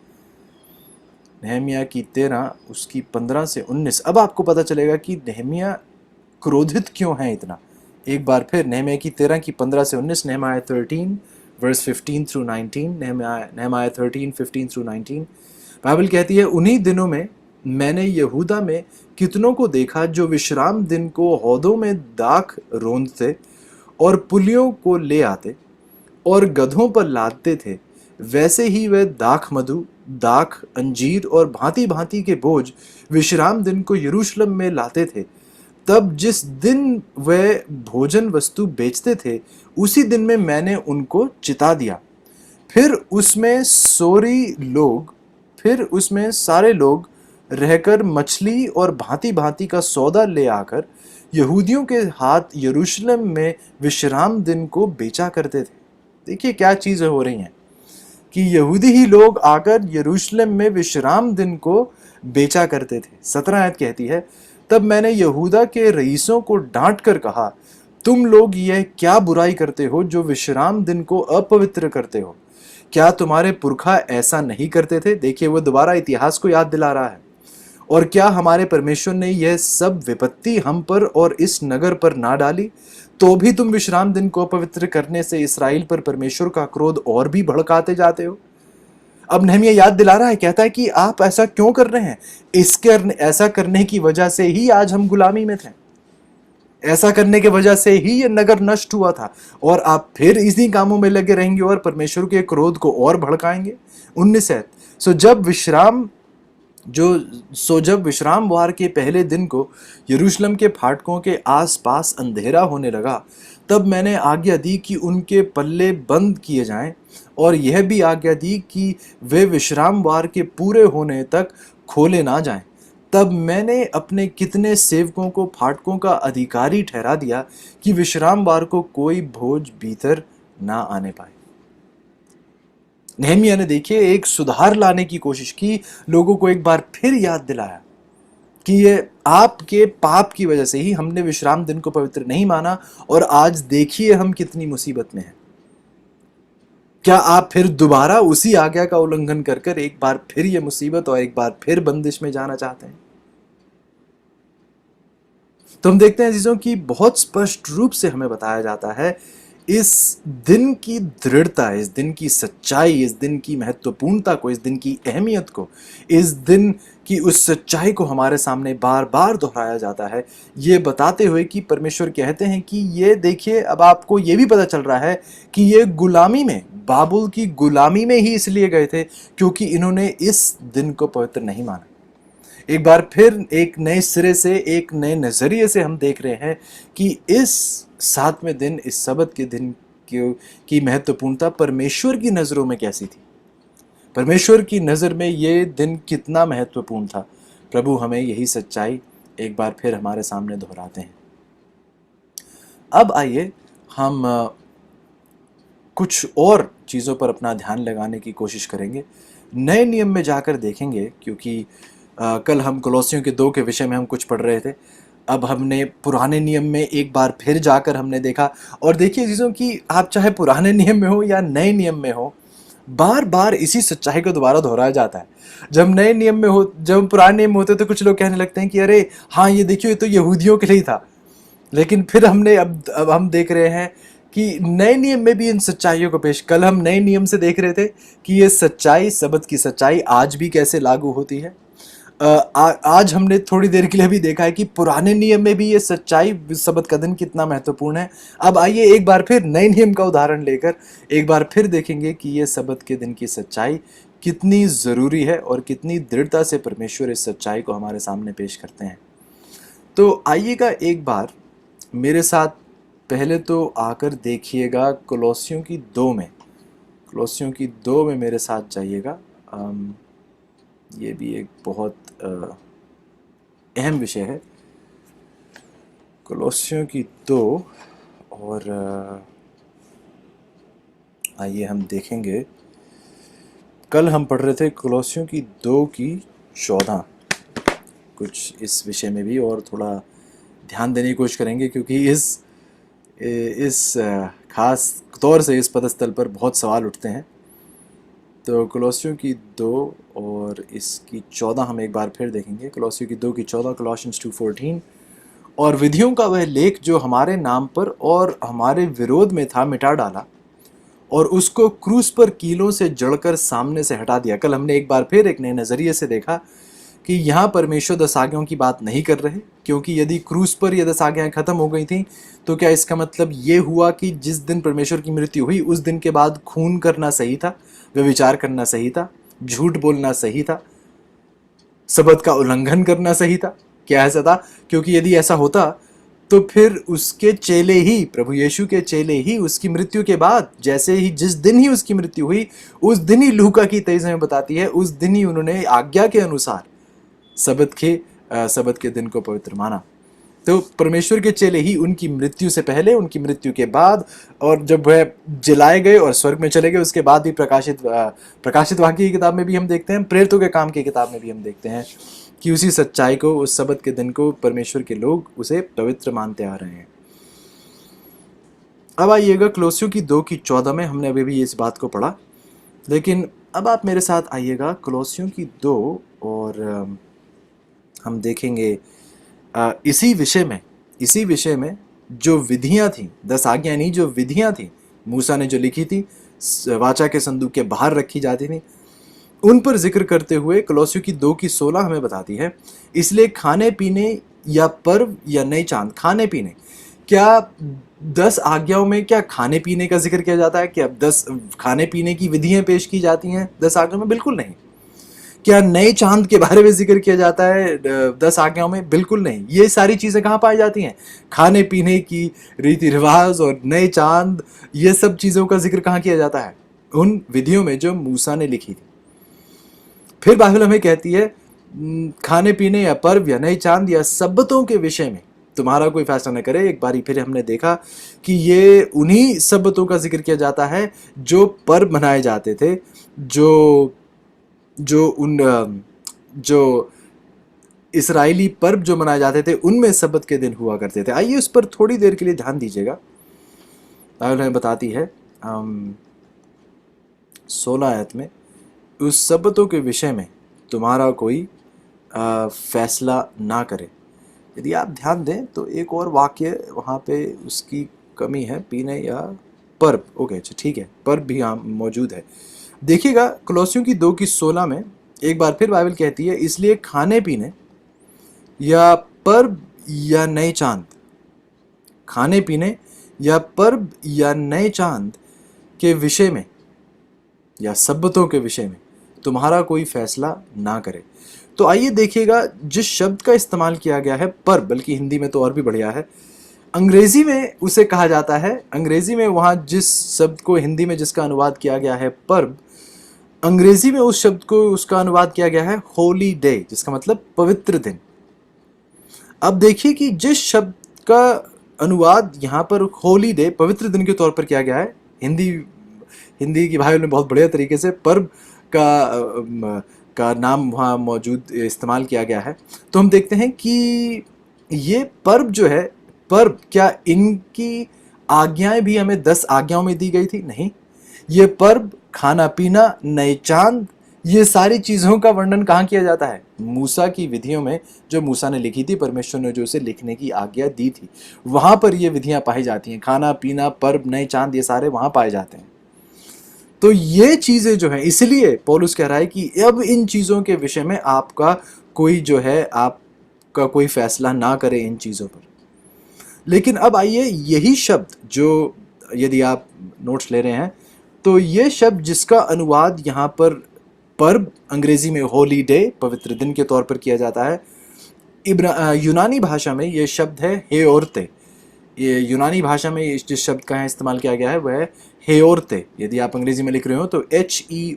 नहमिया की 13 उसकी 15 से 19। अब आपको पता चलेगा कि नहमिया क्रोधित क्यों है इतना। एक बार फिर नहमिया की 13 की 15 से 19, Nehemiah 13 verse 15 through 19, Nehemiah 13 15 through 19, Bible कहती है, उन्हीं दिनों में मैंने यहूदा में कितनों को देखा जो विश्राम दिन को हौदों में दाख रोंदते और पुलियों को ले आते और गधों पर लादते थे, वैसे ही वे दाख मधु, दाख, अंजीर और भांति भांति के बोझ विश्राम दिन को यरूशलेम में लाते थे। तब जिस दिन वे भोजन वस्तु बेचते थे, उसी दिन में मैंने उनको चिता दिया। फिर उसमें सारे लोग रहकर मछली और भांति भांति का सौदा ले आकर यहूदियों के हाथ यरूशलेम में विश्राम दिन को बेचा करते थे। देखिए क्या चीजें हो रही हैं कि यहूदी ही लोग आकर यरूशलेम में विश्राम दिन को बेचा करते थे। 17 आयत कहती है, तब मैंने यहूदा के रईसों को डांट कर कहा, तुम लोग यह क्या बुराई करते हो जो विश्राम दिन को अपवित्र करते हो? क्या तुम्हारे पुरखा ऐसा नहीं करते थे? देखिए, वो दोबारा इतिहास को याद दिला रहा है। और क्या हमारे परमेश्वर ने यह सब विपत्ति हम पर और इस नगर पर ना डाली? तो भी तुम विश्राम दिन को अपवित्र करने से इसराइल पर परमेश्वर का क्रोध और भी भड़काते जाते हो। अब नहमिया याद दिला रहा है, कहता है कि आप ऐसा क्यों कर रहे हैं? ऐसा करने की वजह से ही आज हम गुलामी में थे, ऐसा करने की वजह से ही ये नगर नष्ट हुआ था, और आप फिर इसी कामों में लगे रहेंगे और परमेश्वर के क्रोध को और भड़काएंगे। 19 है, जब विश्राम वार के पहले दिन को यरूशलेम के फाटकों के आसपास अंधेरा होने लगा, तब मैंने आज्ञा दी कि उनके पल्ले बंद किए जाएं, और यह भी आज्ञा दी कि वे विश्राम वार के पूरे होने तक खोले ना जाएं। तब मैंने अपने कितने सेवकों को फाटकों का अधिकारी ठहरा दिया कि विश्राम वार को कोई भोज भीतर ना आने पाए। नहमिया ने देखिए एक सुधार लाने की कोशिश की, लोगों को एक बार फिर याद दिलाया कि ये आपके पाप की वजह से ही हमने विश्राम दिन को पवित्र नहीं माना, और आज देखिए हम कितनी मुसीबत में हैं। क्या आप फिर दोबारा उसी आज्ञा का उल्लंघन कर कर एक बार फिर ये मुसीबत और एक बार फिर बंदिश में जाना चाहते हैं? तो हम देखते हैं चीजों की बहुत स्पष्ट रूप से हमें बताया जाता है इस दिन की दृढ़ता, इस दिन की सच्चाई, इस दिन की महत्वपूर्णता को, इस दिन की अहमियत को, इस दिन की उस सच्चाई को हमारे सामने बार बार दोहराया जाता है, ये बताते हुए कि परमेश्वर कहते हैं कि ये देखिए, अब आपको ये भी पता चल रहा है कि ये गुलामी में, बाबुल की गुलामी में ही इसलिए गए थे क्योंकि इन्होंने इस दिन को पवित्र नहीं माना। एक बार फिर एक नए सिरे से, एक नए नजरिए से हम देख रहे हैं कि इस 7वें दिन, इस सबत के दिन की महत्वपूर्णता परमेश्वर की नजरों में कैसी थी, परमेश्वर की नजर में ये दिन कितना महत्वपूर्ण था। प्रभु हमें यही सच्चाई एक बार फिर हमारे सामने दोहराते हैं। अब आइए हम कुछ और चीज़ों पर अपना ध्यान लगाने की कोशिश करेंगे, नए नियम में जाकर देखेंगे, क्योंकि कल हम कोलोसियों के 2 के विषय में हम कुछ पढ़ रहे थे। अब हमने पुराने नियम में एक बार फिर जाकर हमने देखा, और देखिए चीज़ों की, आप चाहे पुराने नियम में हो या नए नियम में हो, बार बार इसी सच्चाई को दोबारा दोहराया जाता है। जब नए नियम में हो, जब पुराने नियम में होते तो कुछ लोग कहने लगते हैं कि अरे हाँ, ये देखियो, ये तो यहूदियों के लिए था। लेकिन फिर हमने अब हम देख रहे हैं कि नए नियम में भी इन सच्चाइयों को पेश, कल हम नए नियम से देख रहे थे कि ये सच्चाई, सबत की सच्चाई आज भी कैसे लागू होती है। आज हमने थोड़ी देर के लिए भी देखा है कि पुराने नियम में भी ये सच्चाई, सबत का दिन कितना महत्वपूर्ण है। अब आइए एक बार फिर नए नियम का उदाहरण लेकर एक बार फिर देखेंगे कि ये सबत के दिन की सच्चाई कितनी ज़रूरी है और कितनी दृढ़ता से परमेश्वर इस सच्चाई को हमारे सामने पेश करते हैं। तो आइएगा एक बार मेरे साथ पहले तो आकर देखिएगा कोलोसियों की 2 में, कोलोसियों की 2 में मेरे साथ जाइएगा। ये भी एक बहुत अहम विषय है, कोलोसियों की 2, और आइए हम देखेंगे, कल हम पढ़ रहे थे कोलोसियों की 2 की 14, कुछ इस विषय में भी और थोड़ा ध्यान देने की कोशिश करेंगे, क्योंकि इस खास तौर से इस पदस्थल पर बहुत सवाल उठते हैं। तो कोलोसियों की 2 और इसकी 14 हम एक बार फिर देखेंगे। कोलोसियों की 2 की 14, कोलोसियंस 2:14, और विधियों का वह लेख जो हमारे नाम पर और हमारे विरोध में था मिटा डाला, और उसको क्रूस पर कीलों से जड़कर सामने से हटा दिया। कल हमने एक बार फिर एक नए नज़रिए से देखा कि यहाँ परमेश्वर 10 आज्ञाओं की बात नहीं कर रहे, क्योंकि यदि क्रूस पर ये 10 आज्ञाएं खत्म हो गई थी तो क्या इसका मतलब ये हुआ कि जिस दिन परमेश्वर की मृत्यु हुई उस दिन के बाद खून करना सही था, व्यभिचार करना सही था, झूठ बोलना सही था, सबत का उल्लंघन करना सही था? क्या ऐसा था? क्योंकि यदि ऐसा होता तो फिर उसके चेले ही, प्रभु यीशु के चेले ही उसकी मृत्यु के बाद, जैसे ही जिस दिन ही उसकी मृत्यु हुई उस दिन ही लूका की 23 में बताती है, उस दिन ही उन्होंने आज्ञा के अनुसार सबत के दिन को पवित्र माना। तो परमेश्वर के चेले ही उनकी मृत्यु से पहले, उनकी मृत्यु के बाद, और जब वह जलाए गए और स्वर्ग में चले गए उसके बाद भी प्रकाशित वाक्य की किताब में भी हम देखते हैं, प्रेरितों के काम की किताब में भी हम देखते हैं कि उसी सच्चाई को, उस सबत के दिन को परमेश्वर के लोग उसे पवित्र मानते आ रहे हैं। अब आइएगा क्लोसियों की 2:14 में, हमने अभी भी इस बात को पढ़ा, लेकिन अब आप मेरे साथ आइएगा क्लोसियों की 2 और हम देखेंगे इसी विषय में जो विधियां थी, 10 आज्ञा नहीं, जो विधियां थी मूसा ने जो लिखी थी, वाचा के संदूक के बाहर रखी जाती थी, उन पर जिक्र करते हुए क्लोसियों की 2:16 हमें बताती है, इसलिए खाने पीने या पर्व या नए चांद, खाने पीने, क्या 10 आज्ञाओं में क्या खाने पीने का जिक्र किया जाता है? क्या 10 खाने पीने की विधियां पेश की जाती हैं 10 आज्ञाओं में? बिल्कुल नहीं। क्या नए चांद के बारे में जिक्र किया जाता है 10 आज्ञाओं में? बिल्कुल नहीं। ये सारी चीजें कहाँ पाई जाती हैं? खाने पीने की रीति रिवाज और नए चांद, ये सब चीजों का जिक्र कहाँ किया जाता है? उन विधियों में जो मूसा ने लिखी थी। फिर बाइबल हमें कहती है खाने पीने या पर्व या नए चांद या सब्बतों के विषय में तुम्हारा कोई फैसला न करे। एक बारी फिर हमने देखा कि ये उन्हीं सब्बतों का जिक्र किया जाता है जो पर्व मनाए जाते थे, जो इसराइली पर्व जो मनाए जाते थे उनमें सब्बत के दिन हुआ करते थे। आइए उस पर थोड़ी देर के लिए ध्यान दीजिएगा। बाइबल हमें बताती है 16 आयत में, उस सब्बतों के विषय में तुम्हारा कोई फैसला ना करे। यदि आप ध्यान दें तो एक और वाक्य वहाँ पे उसकी कमी है, पीने या पर्व। ओके, अच्छा ठीक है, पर्व भी यहाँ मौजूद है। देखिएगा क्लोसियों की 2:16 में एक बार फिर बाइबल कहती है, इसलिए खाने पीने या पर्व या नए चांद, खाने पीने या पर्व या नए चांद के विषय में या सब्बतों के विषय में तुम्हारा कोई फैसला ना करे। तो आइए देखिएगा, जिस शब्द का इस्तेमाल किया गया है पर्व, बल्कि हिंदी में तो और भी बढ़िया है, अंग्रेजी में उसे कहा जाता है, अंग्रेजी में वहाँ जिस शब्द को हिंदी में जिसका अनुवाद किया गया है पर्व, अंग्रेजी में उस शब्द को उसका अनुवाद किया गया है होली डे, जिसका मतलब पवित्र दिन। अब देखिए कि जिस शब्द का अनुवाद यहाँ पर होली डे, पवित्र दिन के तौर पर किया गया है, हिंदी की बाइबल में बहुत बढ़िया तरीके से पर्व का नाम वहाँ मौजूद इस्तेमाल किया गया है। तो हम देखते हैं कि ये पर्व जो है, पर्व क्या इनकी आज्ञाएं भी हमें 10 आज्ञाओं में दी गई थी? नहीं। ये पर्व, खाना पीना, नए चांद, ये सारी चीज़ों का वर्णन कहाँ किया जाता है? मूसा की विधियों में, जो मूसा ने लिखी थी, परमेश्वर ने जो उसे लिखने की आज्ञा दी थी, वहाँ पर ये विधियाँ पाई जाती हैं। खाना पीना, पर्व, नए चांद, ये सारे वहाँ पाए जाते हैं। तो ये चीज़ें जो हैं, इसलिए पौलुस कह रहा है कि अब इन चीज़ों के विषय में आपका कोई जो है, आपका कोई फैसला ना करे इन चीज़ों पर। लेकिन अब आइए, यही शब्द जो, यदि आप नोट्स ले रहे हैं तो ये शब्द जिसका अनुवाद यहाँ पर पर्व, अंग्रेजी में होली डे, पवित्र दिन के तौर पर किया जाता है, यूनानी भाषा में ये शब्द है हेओर्ते। ये यूनानी भाषा में जिस शब्द का इस्तेमाल किया गया है वह है हेओर्ते। यदि आप अंग्रेजी में लिख रहे हो तो HEORTE,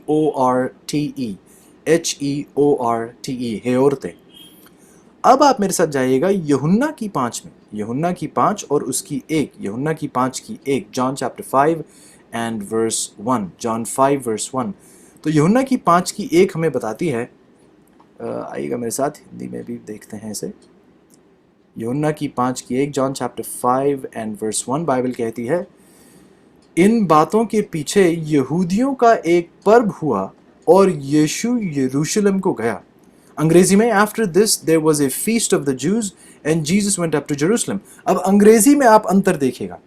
हेओर्ते। अब आप मेरे साथ जाइएगा यूहन्ना की 5 में, यूहन्ना की 5 और उसकी 1, यूहन्ना की 5:1, John chapter 5 and verse 1, John 5 verse 1। तो यूहन्ना की 5:1 हमें बताती है, आइएगा मेरे साथ, हिंदी में भी देखते हैं इसे। यूहन्ना की 5:1, John chapter 5 and verse 1, Bible कहती है, इन बातों के पीछे यहूदियों का एक पर्व हुआ और यीशु यरूशलेम को गया। अंग्रेजी में, after this there was a feast of the Jews and Jesus went up to Jerusalem. अब अंग्रेजी में आप अंतर देखिएगा।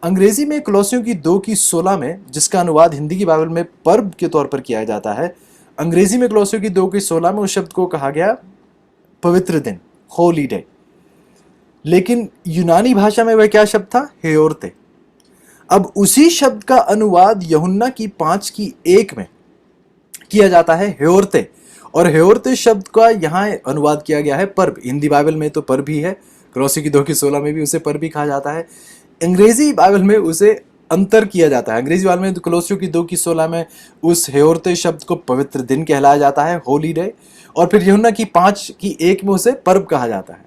अंग्रेजी में क्लोसियों की 2:16 में, जिसका अनुवाद हिंदी की बाइबल में पर्व के तौर पर किया जाता है, अंग्रेजी में क्लोसियों की 2:16 में उस शब्द को कहा गया पवित्र दिन, होली डे। लेकिन यूनानी भाषा में वह क्या शब्द था? हेओर्ते। अब उसी शब्द का अनुवाद यूहन्ना की 5:1 में किया जाता है हेओर्ते, और हेओर्ते शब्द का यहाँ अनुवाद किया गया है पर्व। हिंदी बाइबल में तो पर्व ही है, क्लोसी की 2:16 में भी उसे पर्व ही कहा जाता है। अंग्रेजी बाइबल में उसे अंतर किया जाता है। अंग्रेजी बाइबल में तो क्लोसियों की 2:16 में उस हेओर्ते शब्द को पवित्र दिन कहलाया जाता है, होली डे, और फिर यूहन्ना की 5:1 में उसे पर्व कहा जाता है।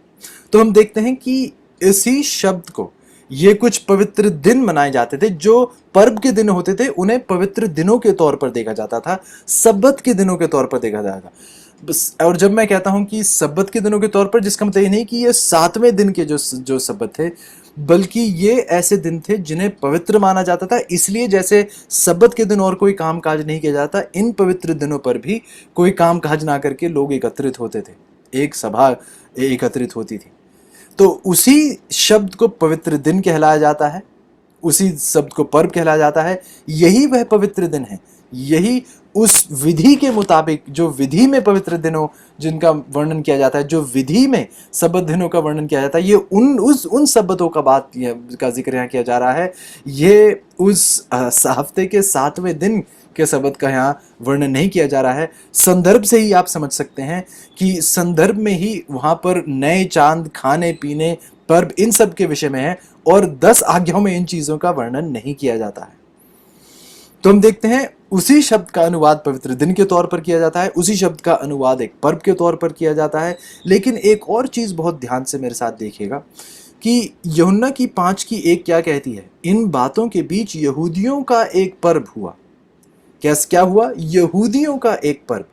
तो हम देखते हैं कि इसी शब्द को, ये कुछ पवित्र दिन मनाए जाते थे, जो पर्व के दिन होते थे उन्हें पवित्र दिनों के तौर पर देखा जाता था, सब्बत के दिनों के तौर पर देखा जाता था। और जब मैं कहता हूं कि सब्बत के दिनों के तौर पर, जिसका मतलब ये नहीं कि ये 7वें दिन के जो सब्बत थे, बल्कि ये ऐसे दिन थे जिन्हें पवित्र माना जाता था। इसलिए जैसे सब्बत के दिन और कोई काम काज नहीं किया जाता, इन पवित्र दिनों पर भी कोई काम काज ना करके लोग एकत्रित होते थे, एक सभा एकत्रित होती थी। तो उसी शब्द को पवित्र दिन कहलाया जाता है, उसी शब्द को पर्व कहलाया जाता है। यही वह पवित्र दिन है, यही उस विधि के मुताबिक, जो विधि में पवित्र दिनों जिनका वर्णन किया जाता है, जो विधि में सब्बत दिनों का वर्णन किया जाता है, ये उन सब्बतों का जिक्र यहाँ किया जा रहा है। ये उस हफ्ते के 7वें दिन के सब्बत का यहाँ वर्णन नहीं किया जा रहा है। संदर्भ से ही आप समझ सकते हैं कि संदर्भ में ही वहां पर नए चांद, खाने पीने, पर्व, इन सब के विषय में है, और 10 आज्ञाओं में इन चीजों का वर्णन नहीं किया जाता है। तो हम देखते हैं उसी शब्द का अनुवाद पवित्र दिन के तौर पर किया जाता है, उसी शब्द का अनुवाद एक पर्व के तौर पर किया जाता है। लेकिन एक और चीज बहुत ध्यान से मेरे साथ देखिएगा कि यूहन्ना की 5:1 क्या कहती है। इन बातों के बीच यहूदियों का एक पर्व हुआ। क्या हुआ? यहूदियों का एक पर्व।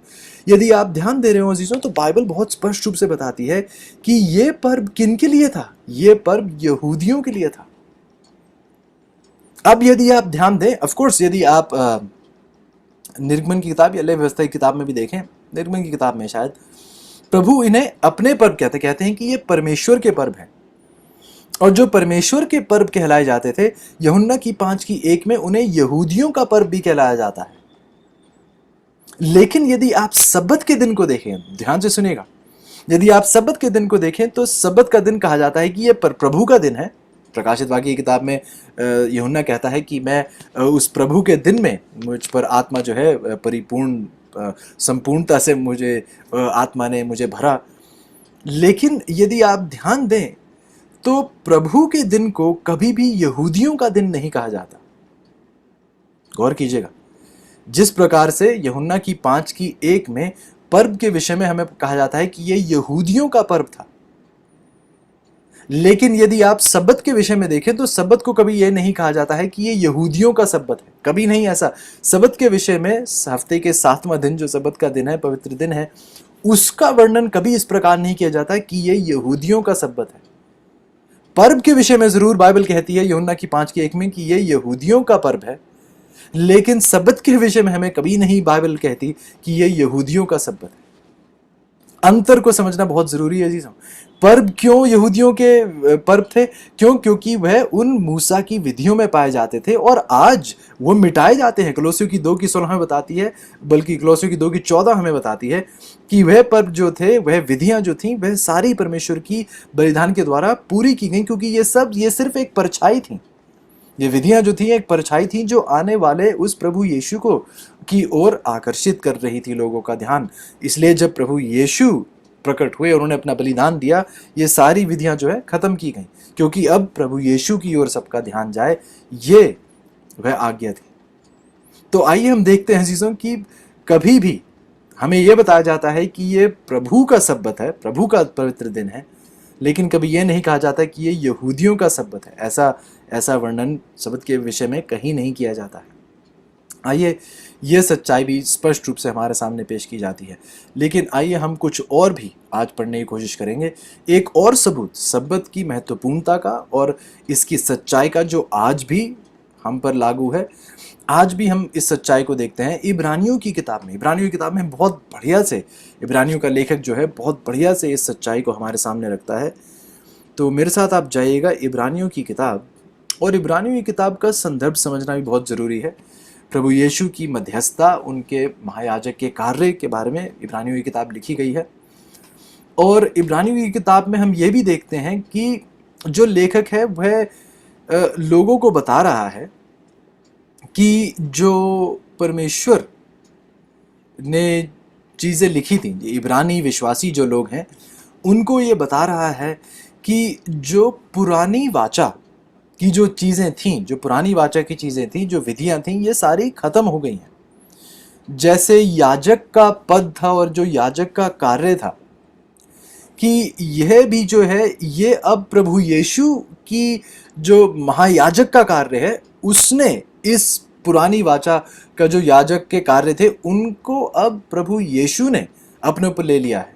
यदि आप ध्यान दे रहे हो अजीजों, तो बाइबल बहुत स्पष्ट रूप से बताती है कि यह पर्व किन के लिए था। यह पर्व यहूदियों के लिए था। अब यदि आप ध्यान दें, ऑफ कोर्स यदि आप निर्गमन की किताब या लेवी व्यवस्था की किताब में भी देखें, निर्गमन की किताब में शायद प्रभु इन्हें अपने पर्व कहते हैं कि ये परमेश्वर के पर्व हैं। और जो परमेश्वर के पर्व कहलाए जाते थे, यूहन्ना की 5:1 में उन्हें यहूदियों का पर्व भी कहलाया जाता है। लेकिन यदि आप सब्बत के दिन को देखें, ध्यान से सुनिएगा, यदि आप सब्बत के दिन को देखें तो सब्बत का दिन कहा जाता है कि यह प्रभु का दिन है। प्रकाशित वाक्य की किताब में यूहन्ना कहता है कि मैं उस प्रभु के दिन में मुझ पर आत्मा जो है परिपूर्ण, संपूर्णता से मुझे आत्मा ने मुझे भरा। लेकिन यदि आप ध्यान दें तो प्रभु के दिन को कभी भी यहूदियों का दिन नहीं कहा जाता। गौर कीजिएगा, जिस प्रकार से यूहन्ना की 5:1 में पर्व के विषय में हमें कहा जाता है कि यह यहूदियों का पर्व था, लेकिन यदि आप सब्बत के विषय में देखें तो सब्बत को कभी यह नहीं कहा जाता है कि यह यहूदियों का सब्बत है। कभी नहीं ऐसा। सब्बत के विषय में हफ्ते के 7वां दिन जो सब्बत का दिन है, पवित्र दिन है, उसका वर्णन कभी इस प्रकार नहीं किया जाता कि यह यहूदियों का सब्बत है। पर्व के विषय में जरूर बाइबल कहती है यूहन्ना की 5:1 में कि यह यहूदियों का पर्व है, लेकिन सब्बत के विषय में हमें कभी नहीं बाइबल कहती कि यह यहूदियों का सब्बत है। अंतर को समझना बहुत जरूरी है अजीजों। पर्व क्यों यहूदियों के पर्व थे? क्योंकि वह उन मूसा की विधियों में पाए जाते थे और आज वो मिटाए जाते हैं। कलोसियों की 2:16 हमें बताती है, बल्कि कलोसियों की 2:14 हमें बताती है कि वह पर्व जो थे, वह विधियां जो थी, वह सारी परमेश्वर की बलिदान के द्वारा पूरी की गई, क्योंकि ये सिर्फ एक परछाई थी। ये विधियां जो थी एक परछाई थी जो आने वाले उस प्रभु यीशु को की ओर आकर्षित कर रही थी लोगों का ध्यान। इसलिए जब प्रभु यीशु प्रकट हुए और उन्होंने अपना बलिदान दिया, ये सारी विधियां जो है खत्म की गई, क्योंकि अब प्रभु यीशु की ओर सबका ध्यान जाए, ये वह आज्ञा थी। तो आइए हम देखते हैं चीजों की, कभी भी हमें यह बताया जाता है कि ये प्रभु का सब्बत है, प्रभु का पवित्र दिन है, लेकिन कभी यह नहीं कहा जाता कि ये यहूदियों का सब्बत है। ऐसा वर्णन सब्बत के विषय में कहीं नहीं किया जाता है। आइए, यह सच्चाई भी स्पष्ट रूप से हमारे सामने पेश की जाती है। लेकिन आइए हम कुछ और भी आज पढ़ने की कोशिश करेंगे, एक और सबूत सब्बत की महत्वपूर्णता का और इसकी सच्चाई का, जो आज भी हम पर लागू है। आज भी हम इस सच्चाई को देखते हैं इब्रानियों की किताब में बहुत बढ़िया से इब्रानियों का लेखक जो है बहुत बढ़िया से इस सच्चाई को हमारे सामने रखता है। तो मेरे साथ आप जाइएगा इब्रानियों की किताब, और इब्रानियों की किताब का संदर्भ समझना भी बहुत ज़रूरी है। प्रभु यीशु की मध्यस्थता, उनके महायाजक के कार्य के बारे में इब्रानियों की किताब लिखी गई है। और इब्रानियों की किताब में हम ये भी देखते हैं कि जो लेखक है वह लोगों को बता रहा है कि जो परमेश्वर ने चीज़ें लिखी थी, इब्रानी विश्वासी जो लोग हैं, उनको ये बता रहा है कि जो पुरानी वाचा की जो चीज़ें थीं, जो पुरानी वाचा की चीज़ें थीं, जो विधियां थीं, ये सारी ख़त्म हो गई हैं। जैसे याजक का पद था और जो याजक का कार्य था, कि यह भी जो है ये अब प्रभु यीशु की जो महायाजक का कार्य है, उसने इस पुरानी वाचा का जो याजक के कार्य थे उनको अब प्रभु यीशु ने अपने ऊपर ले लिया है।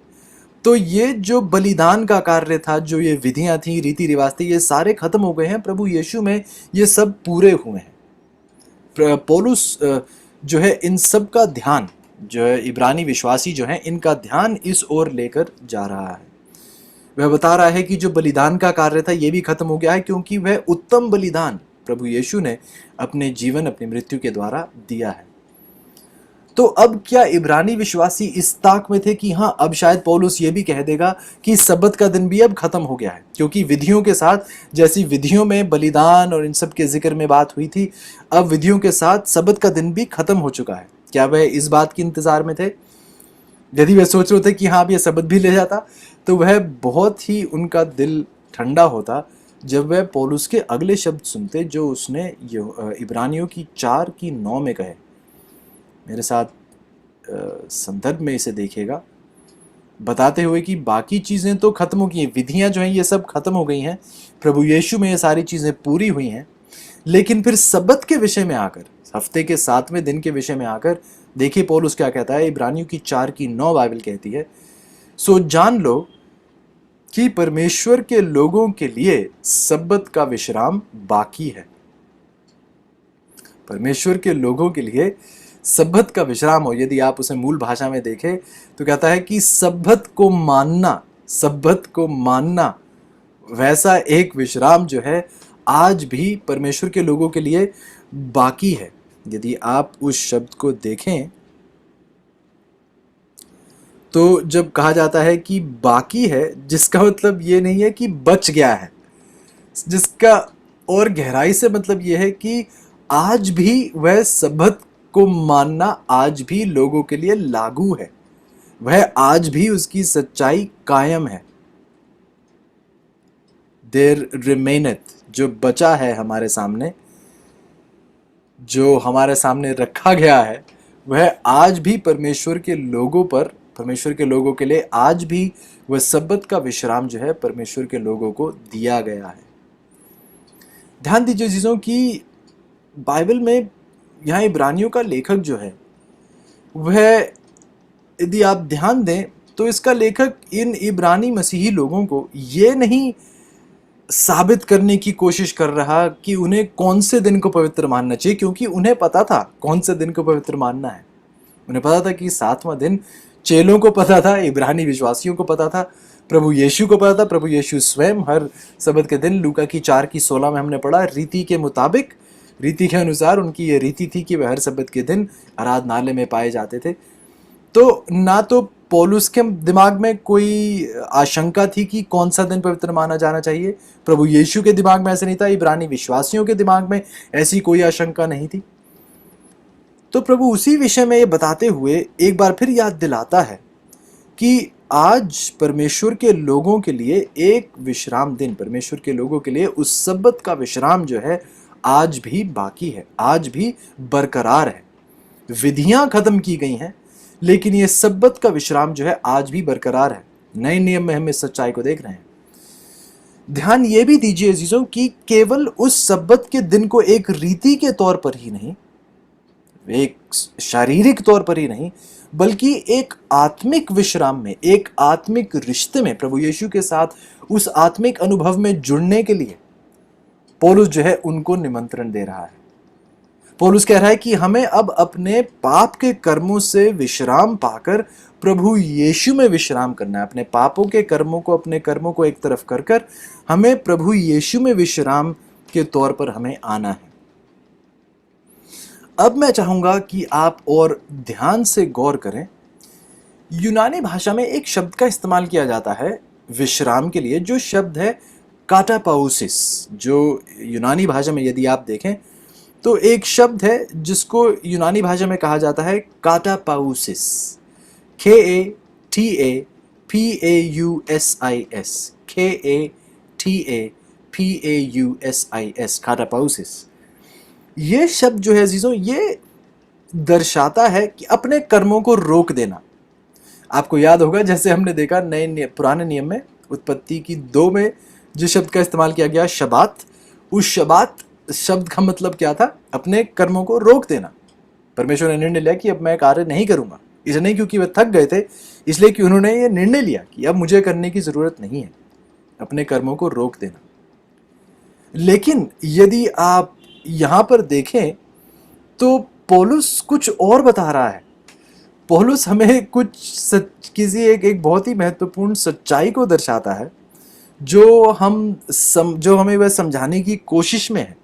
तो ये जो बलिदान का कार्य था, जो ये विधियां थी, रीति रिवाज थे, ये सारे खत्म हो गए हैं प्रभु यीशु में, ये सब पूरे हुए हैं। पौलुस जो है इन सब का ध्यान, जो है इब्रानी विश्वासी जो हैं, इनका ध्यान इस ओर लेकर जा रहा है। वह बता रहा है कि जो बलिदान का कार्य था ये भी खत्म हो गया है, क्योंकि वह उत्तम बलिदान प्रभु यीशु ने अपने जीवन, अपनी मृत्यु के द्वारा दिया है। तो अब क्या इब्रानी विश्वासी इस ताक में थे कि हाँ, अब शायद पौलुस ये भी कह देगा कि सब्बत का दिन भी अब खत्म हो गया है, क्योंकि विधियों के साथ, जैसी विधियों में बलिदान और इन सब के जिक्र में बात हुई थी, अब विधियों के साथ सब्बत का दिन भी खत्म हो चुका है। क्या वह इस बात के इंतजार में थे? यदि वह सोच रहे थे कि हाँ, अब यह सब्बत भी ले जाता, तो वह बहुत ही उनका दिल ठंडा होता जब वह पौलुस के अगले शब्द सुनते जो उसने इब्रानियों की 4:9 में कहे। मेरे साथ संदर्भ में इसे देखिएगा, बताते हुए कि बाकी चीज़ें तो खत्म हो गई हैं, विधियां जो हैं ये सब खत्म हो गई हैं, प्रभु यीशु में ये सारी चीज़ें पूरी हुई हैं, लेकिन फिर सब्बत के विषय में आकर, हफ्ते के 7वें दिन के विषय में आकर देखिए पौलुस क्या कहता है। इब्रानियों की 4:9 बाइबल कहती है, सो जान लो कि परमेश्वर के लोगों के लिए सब्बत का विश्राम बाकी है। परमेश्वर के लोगों के लिए सब्बत का विश्राम हो, यदि आप उसे मूल भाषा में देखें तो कहता है कि सब्बत को मानना वैसा एक विश्राम जो है आज भी परमेश्वर के लोगों के लिए बाकी है। यदि आप उस शब्द को देखें तो जब कहा जाता है कि बाकी है, जिसका मतलब ये नहीं है कि बच गया है, जिसका और गहराई से मतलब ये है कि आज भी वह सब्बत को मानना आज भी लोगों के लिए लागू है, वह आज भी उसकी सच्चाई कायम है। देयर रिमेनथ, जो बचा है हमारे सामने, जो हमारे सामने रखा गया है, वह आज भी परमेश्वर के लोगों पर, परमेश्वर के लोगों के लिए आज भी वह सब्बत का विश्राम जो है परमेश्वर के लोगों को दिया गया है। ध्यान दीजिए चीज़ों की, बाइबल में यहाँ इब्रानियों का लेखक जो है वह, यदि आप ध्यान दें तो इसका लेखक इन इब्रानी मसीही लोगों को ये नहीं साबित करने की कोशिश कर रहा कि उन्हें कौन से दिन को पवित्र मानना चाहिए, क्योंकि उन्हें पता था कौन से दिन को पवित्र मानना है। उन्हें पता था कि 7वां दिन, चेलों को पता था, इब्रानी विश्वासियों को पता था, प्रभु यीशु को पता था। प्रभु यीशु स्वयं हर सब्त के दिन, लूका की 4:16 में हमने पढ़ा, रीति के मुताबिक, रीति के अनुसार उनकी ये रीति थी कि वह हर सब्त के दिन आराधनालय में पाए जाते थे। तो ना तो पौलुस के दिमाग में कोई आशंका थी कि कौन सा दिन पवित्र माना जाना चाहिए, प्रभु यीशु के दिमाग में ऐसा नहीं था, इब्रानी विश्वासियों के दिमाग में ऐसी कोई आशंका नहीं थी। तो प्रभु उसी विषय में ये बताते हुए एक बार फिर याद दिलाता है कि आज परमेश्वर के लोगों के लिए एक विश्राम दिन, परमेश्वर के लोगों के लिए उस सब्बत का विश्राम जो है आज भी बाकी है, आज भी बरकरार है। विधियां खत्म की गई हैं, लेकिन ये सब्बत का विश्राम जो है आज भी बरकरार है। नए नियम में हम इस सच्चाई को देख रहे हैं। ध्यान ये भी दीजिए अजीजों कि केवल उस सब्बत के दिन को एक रीति के तौर पर ही नहीं, एक शारीरिक तौर पर ही नहीं, बल्कि एक आत्मिक विश्राम में, एक आत्मिक रिश्ते में प्रभु यीशु के साथ उस आत्मिक अनुभव में जुड़ने के लिए पौलुस जो है उनको निमंत्रण दे रहा है। पौलुस कह रहा है कि हमें अब अपने पाप के कर्मों से विश्राम पाकर प्रभु यीशु में विश्राम करना है। अपने पापों के कर्मों को, अपने कर्मों को एक तरफ कर कर हमें प्रभु यीशु में विश्राम के तौर पर हमें आना है। अब मैं चाहूंगा कि आप और ध्यान से गौर करें। यूनानी भाषा में एक शब्द का इस्तेमाल किया जाता है विश्राम के लिए, जो शब्द है काटापाउसिस। जो यूनानी भाषा में यदि आप देखें तो एक शब्द है जिसको यूनानी भाषा में कहा जाता है काटापाउसिस, KATAPAUSIS, KATAPAUSIS, काटापाउसिस। ये शब्द जो है अजीजों, ये दर्शाता है कि अपने कर्मों को रोक देना, आपको याद होगा जैसे हमने देखा पुराने नियम में उत्पत्ति की 2 में जिस शब्द का इस्तेमाल किया गया शबात, उस शबात शब्द का मतलब क्या था? अपने कर्मों को रोक देना। परमेश्वर ने निर्णय लिया कि अब मैं कार्य नहीं करूंगा, इसलिए नहीं क्योंकि वे थक गए थे, इसलिए कि उन्होंने ये निर्णय लिया कि अब मुझे करने की जरूरत नहीं है, अपने कर्मों को रोक देना। लेकिन यदि आप यहां पर देखें तो पौलुस कुछ और बता रहा है। पौलुस हमें किसी एक बहुत ही महत्वपूर्ण सच्चाई को दर्शाता है जो हमें वह समझाने की कोशिश में है।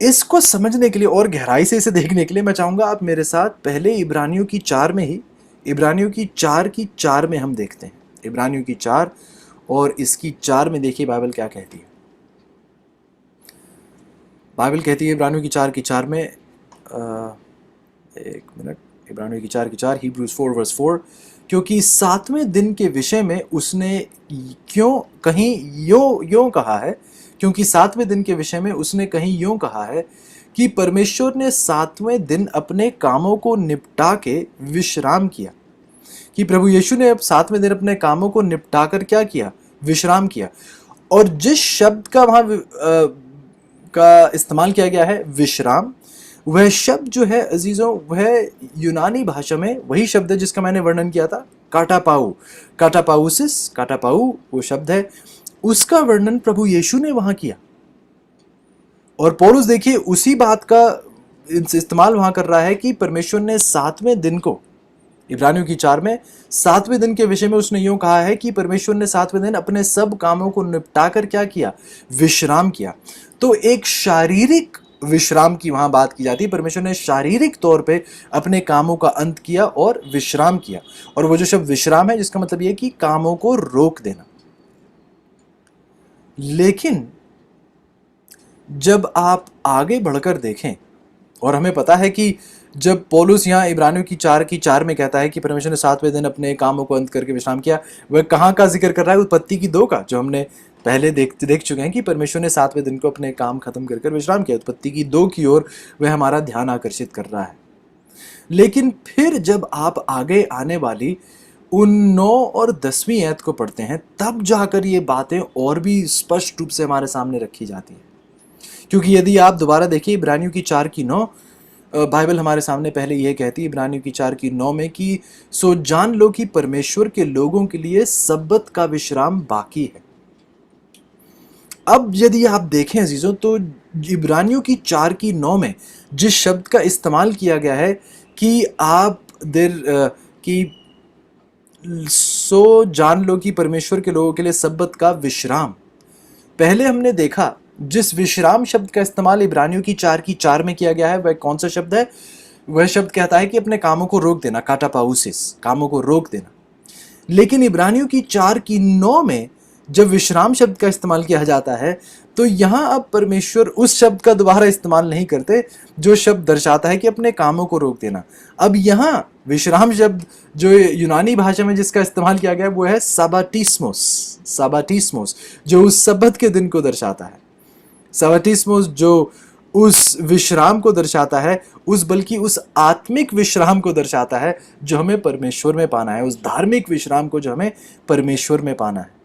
इसको समझने के लिए और गहराई से इसे देखने के लिए मैं चाहूंगा आप मेरे साथ पहले इब्रानियों की 4 में ही, इब्रानियों की 4 में हम देखते हैं। इब्रानियों की 4 और इसकी 4 में देखिए बाइबल क्या कहती है। बाइबल कहती है इब्रानियों की 4 में एक मिनट, इब्रानियों की 4 Hebrews 4 verse 4, क्योंकि 7वें दिन के विषय में उसने यूं कहा है, क्योंकि 7वें दिन के विषय में उसने कहीं यूं कहा है कि परमेश्वर ने 7वें दिन अपने कामों को निपटा के विश्राम किया। कि प्रभु यीशु ने अब 7वें दिन अपने कामों को निपटा कर क्या किया? विश्राम किया। और जिस शब्द का वहां का इस्तेमाल किया गया है विश्राम, वह शब्द जो है अजीजों, वह यूनानी भाषा में वही शब्द है जिसका मैंने वर्णन किया था, काटापाऊ, काटापाउसिस, काटापाऊ वो शब्द है, उसका वर्णन प्रभु यीशु ने वहां किया। और पौलुस देखिए उसी बात का इस्तेमाल वहां कर रहा है कि परमेश्वर ने 7वें दिन को, इब्रानियों की 4 में 7वें दिन के विषय में उसने यूं कहा है कि परमेश्वर ने 7वें दिन अपने सब कामों को निपटाकर क्या किया? विश्राम किया। तो एक शारीरिक विश्राम की वहां बात की जाती है। परमेश्वर ने शारीरिक तौर पे अपने कामों का अंत किया और विश्राम किया। और वो जो शब्द विश्राम है जिसका मतलब ये कि कामों को रोक देना। लेकिन जब आप आगे बढ़कर देखें, और हमें पता है कि जब पौलुस यहाँ इब्रानियों की 4 में कहता है कि परमेश्वर ने 7वें दिन अपने कामों को अंत करके विश्राम किया, वह कहाँ का जिक्र कर रहा है? उत्पत्ति की 2 का, जो हमने पहले देख चुके हैं कि परमेश्वर ने 7वें दिन को अपने काम खत्म कर विश्राम किया। उत्पत्ति की 2 की ओर वह हमारा ध्यान आकर्षित कर रहा है। लेकिन फिर जब आप आगे आने वाली उन 9 और 10वीं आयत को पढ़ते हैं, तब जाकर ये बातें और भी स्पष्ट रूप से हमारे सामने रखी जाती हैं। क्योंकि यदि आप दोबारा देखिए इब्रानियों की 4:9, बाइबल हमारे सामने पहले यह कहती है इब्रानियों की 4:9 में कि सो जान लो कि परमेश्वर के लोगों के लिए सब्बत का विश्राम बाकी है। अब यदि आप देखें अजीजों, तो इब्रानियों की 4:9 में जिस शब्द का इस्तेमाल किया गया है कि कि सो जान लो कि परमेश्वर के लोगों के लिए सब्बत का विश्राम, पहले हमने देखा जिस विश्राम शब्द का इस्तेमाल इब्रानियों की 4 में किया गया है वह कौन सा शब्द है? वह शब्द कहता है कि अपने कामों को रोक देना, काटापाउसिस, कामों को रोक देना। लेकिन इब्रानियों की 4:9 में जब विश्राम शब्द का इस्तेमाल किया जाता है, तो यहां अब परमेश्वर उस शब्द का दोबारा इस्तेमाल नहीं करते जो शब्द दर्शाता है कि अपने कामों को रोक देना। अब यहां विश्राम शब्द जो यूनानी भाषा में जिसका इस्तेमाल किया गया वो है साबाटिस्मोस, साबाटिस्मोस, जो उस सब्बत के दिन को दर्शाता है। साबाटिस्मोस जो उस विश्राम को दर्शाता है, बल्कि उस आत्मिक विश्राम को दर्शाता है जो हमें परमेश्वर में पाना है, उस धार्मिक विश्राम को जो हमें परमेश्वर में पाना है।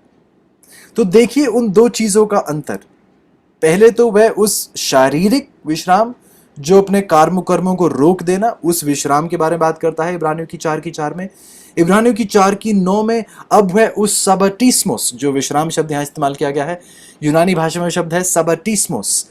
तो देखिए उन 2 चीजों का अंतर। पहले तो वह उस शारीरिक विश्राम जो अपने कर्मों को रोक देना, उस विश्राम के बारे में बात करता है इब्रानियों की 4 में। इब्रानियों की 4:9 में अब वह उस साबाटिस्मोस, जो विश्राम शब्द यहां इस्तेमाल किया गया है, यूनानी भाषा में शब्द है साबाटिस्मोस,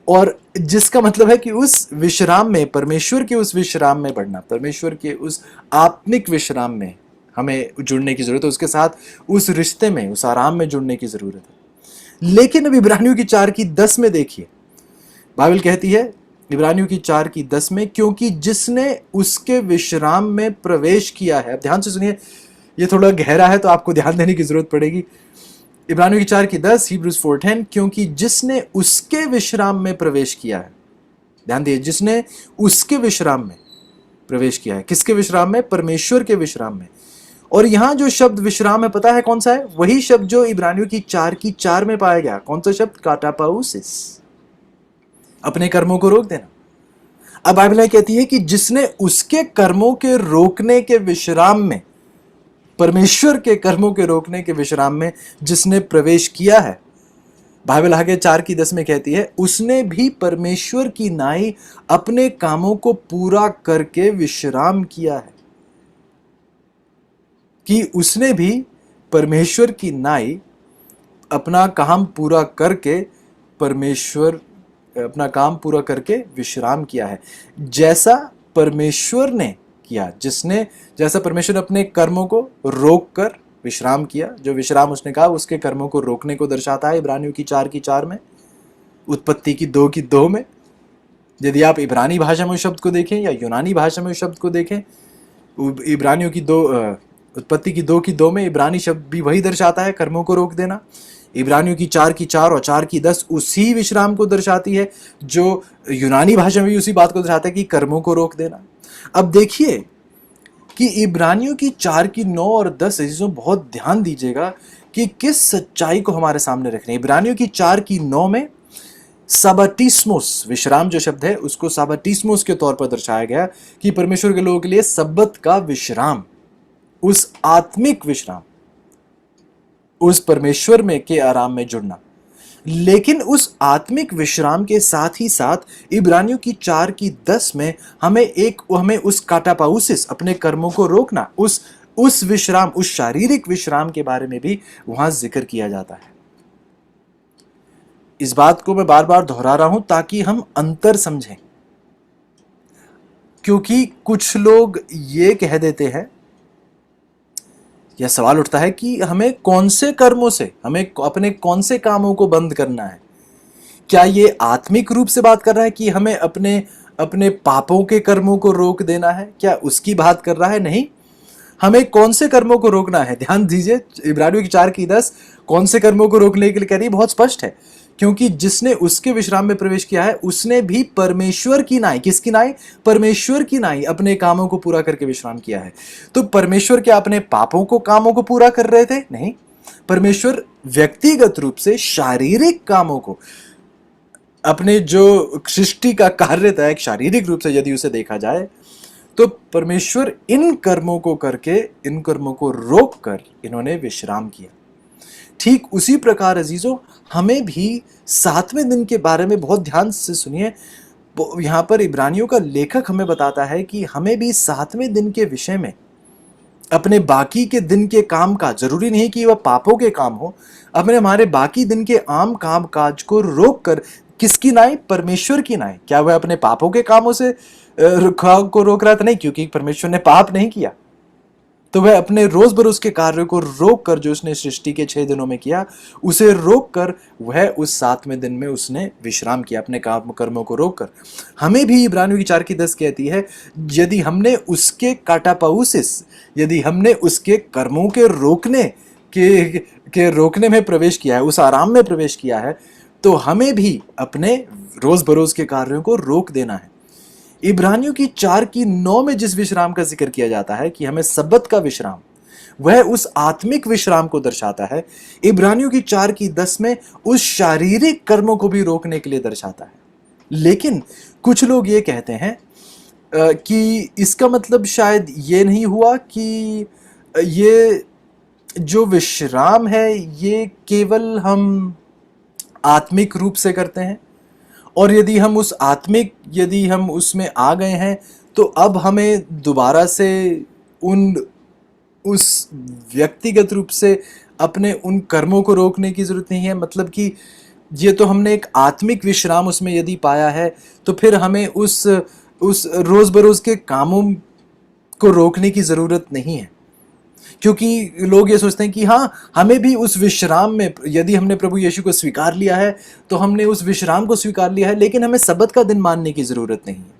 और जिसका मतलब है कि उस विश्राम में, परमेश्वर के उस विश्राम में बढ़ना, परमेश्वर के उस आत्मिक विश्राम में हमें जुड़ने की जरूरत है, उसके साथ उस रिश्ते में, उस आराम में जुड़ने की जरूरत है। लेकिन अब इब्रानियों की 4:10 में देखिए, बाइबल कहती है इब्रानियों की 4:10 में, क्योंकि जिसने उसके विश्राम में प्रवेश किया है। अब ध्यान से सुनिए, ये थोड़ा गहरा है तो आपको ध्यान देने की जरूरत पड़ेगी। इब्रानियों की 4:10, Hebrews 4:10, क्योंकि जिसने उसके विश्राम में प्रवेश किया है। ध्यान दिए, जिसने उसके विश्राम में प्रवेश किया है। किसके विश्राम में? परमेश्वर के विश्राम में। और यहां जो शब्द विश्राम है पता है कौन सा है? वही शब्द जो इब्रानियों की 4 में पाया गया। कौन सा शब्द? काटापाउसिस, अपने कर्मों को रोक देना। अब बाइबल कहती है कि जिसने उसके कर्मों के रोकने के विश्राम में, परमेश्वर के कर्मों के रोकने के विश्राम में जिसने प्रवेश किया है, बाइबल आगे 4:10 में कहती है, उसने भी परमेश्वर की नाई अपने कामों को पूरा करके विश्राम किया है। कि उसने भी परमेश्वर की नाई अपना काम पूरा करके अपना काम पूरा करके विश्राम किया है, जैसा परमेश्वर ने किया। जैसा परमेश्वर ने अपने कर्मों को रोक कर विश्राम किया, जो विश्राम उसने कहा उसके कर्मों को रोकने को दर्शाता है इब्रानियों की 4:4 में, उत्पत्ति की 2:2 में। यदि आप इब्रानी भाषा में उस शब्द को देखें या यूनानी भाषा में उस शब्द को देखें, इब्रानियों की उत्पत्ति की 2:2 में इब्रानी शब्द भी वही दर्शाता है, कर्मों को रोक देना। इब्रानियों की 4:4 और 4:10 उसी विश्राम को दर्शाती है, जो यूनानी भाषा में भी उसी बात को दर्शाता है कि कर्मों को रोक देना। अब देखिए कि इब्रानियों की 4:9 और 10 चीज़ों, बहुत ध्यान दीजिएगा कि किस सच्चाई को हमारे सामने रख रहे हैं। इब्रानियों की 4:9 में साबाटिस्मोस, विश्राम जो शब्द है उसको साबाटिस्मोस के तौर पर दर्शाया गया कि परमेश्वर के लोगों के लिए सब्बत का विश्राम, उस आत्मिक विश्राम, उस परमेश्वर में के आराम में जुड़ना। लेकिन उस आत्मिक विश्राम के साथ ही साथ इब्रानियों की 4:10 में हमें उस काटापाउसिस, अपने कर्मों को रोकना, उस विश्राम, उस शारीरिक विश्राम के बारे में भी वहां जिक्र किया जाता है। इस बात को मैं बार बार दोहरा रहा हूं ताकि हम अंतर समझें, क्योंकि कुछ लोग ये कह देते हैं, यह सवाल उठता है कि हमें कौन से कर्मों से, हमें अपने कौन से कामों को बंद करना है। क्या ये आत्मिक रूप से बात कर रहा है कि हमें अपने पापों के कर्मों को रोक देना है? क्या उसकी बात कर रहा है? नहीं। हमें कौन से कर्मों को रोकना है? ध्यान दीजिए, इब्रानियों की 4:10 कौन से कर्मों को रोकने के लिए कह रही है, बहुत स्पष्ट है। क्योंकि जिसने उसके विश्राम में प्रवेश किया है, उसने भी परमेश्वर की नाई, किसकी नाई? परमेश्वर की नाई अपने कामों को पूरा करके विश्राम किया है। तो परमेश्वर क्या अपने पापों को, कामों को पूरा कर रहे थे? नहीं। परमेश्वर व्यक्तिगत रूप से शारीरिक कामों को, अपने जो सृष्टि का कार्य था, एक शारीरिक रूप से यदि उसे देखा जाए तो परमेश्वर इन कर्मों को करके, इन कर्मों को रोक कर इन्होंने विश्राम किया। ठीक उसी प्रकार अजीजों, हमें भी 7वें दिन के बारे में बहुत ध्यान से सुनिए। यहां पर इब्रानियों का लेखक हमें बताता है कि हमें भी 7वें दिन के विषय में, अपने बाकी के दिन के काम का, जरूरी नहीं कि वह पापों के काम हो, हमारे बाकी दिन के आम काम काज को रोक कर, किसकी नाई? परमेश्वर की नाई। क्या वह अपने पापों के कामों से को रोक रहा था? नहीं, क्योंकि परमेश्वर ने पाप नहीं किया। तो वह अपने रोज बरोज के कार्यों को रोक कर, जो उसने सृष्टि के 6 दिनों में किया, उसे रोक कर वह उस 7वें दिन में उसने विश्राम किया, अपने काम कर्मों को रोक कर। हमें भी इब्रानियों की 4:10 कहती है, यदि हमने उसके काटापाउसिस, यदि हमने उसके कर्मों के रोकने में प्रवेश किया है, उस आराम में प्रवेश किया है, तो हमें भी अपने रोज बरोज के कार्यों को रोक देना है। इब्रानियों की 4:9 में जिस विश्राम का जिक्र किया जाता है कि हमें सब्बत का विश्राम, वह उस आत्मिक विश्राम को दर्शाता है। इब्रानियों की 4:10 में उस शारीरिक कर्मों को भी रोकने के लिए दर्शाता है। लेकिन कुछ लोग ये कहते हैं कि इसका मतलब शायद ये नहीं हुआ कि ये जो विश्राम है ये केवल हम आत्मिक रूप से करते हैं, और यदि हम उसमें आ गए हैं तो अब हमें दोबारा से उस व्यक्तिगत रूप से अपने उन कर्मों को रोकने की जरूरत नहीं है। मतलब कि ये तो हमने एक आत्मिक विश्राम उसमें यदि पाया है, तो फिर हमें उस रोज बरोज के कामों को रोकने की जरूरत नहीं है। क्योंकि लोग ये सोचते हैं कि हाँ, हमें भी उस विश्राम में, यदि हमने प्रभु यीशु को स्वीकार लिया है तो हमने उस विश्राम को स्वीकार लिया है, लेकिन हमें सब्बत का दिन मानने की जरूरत नहीं है।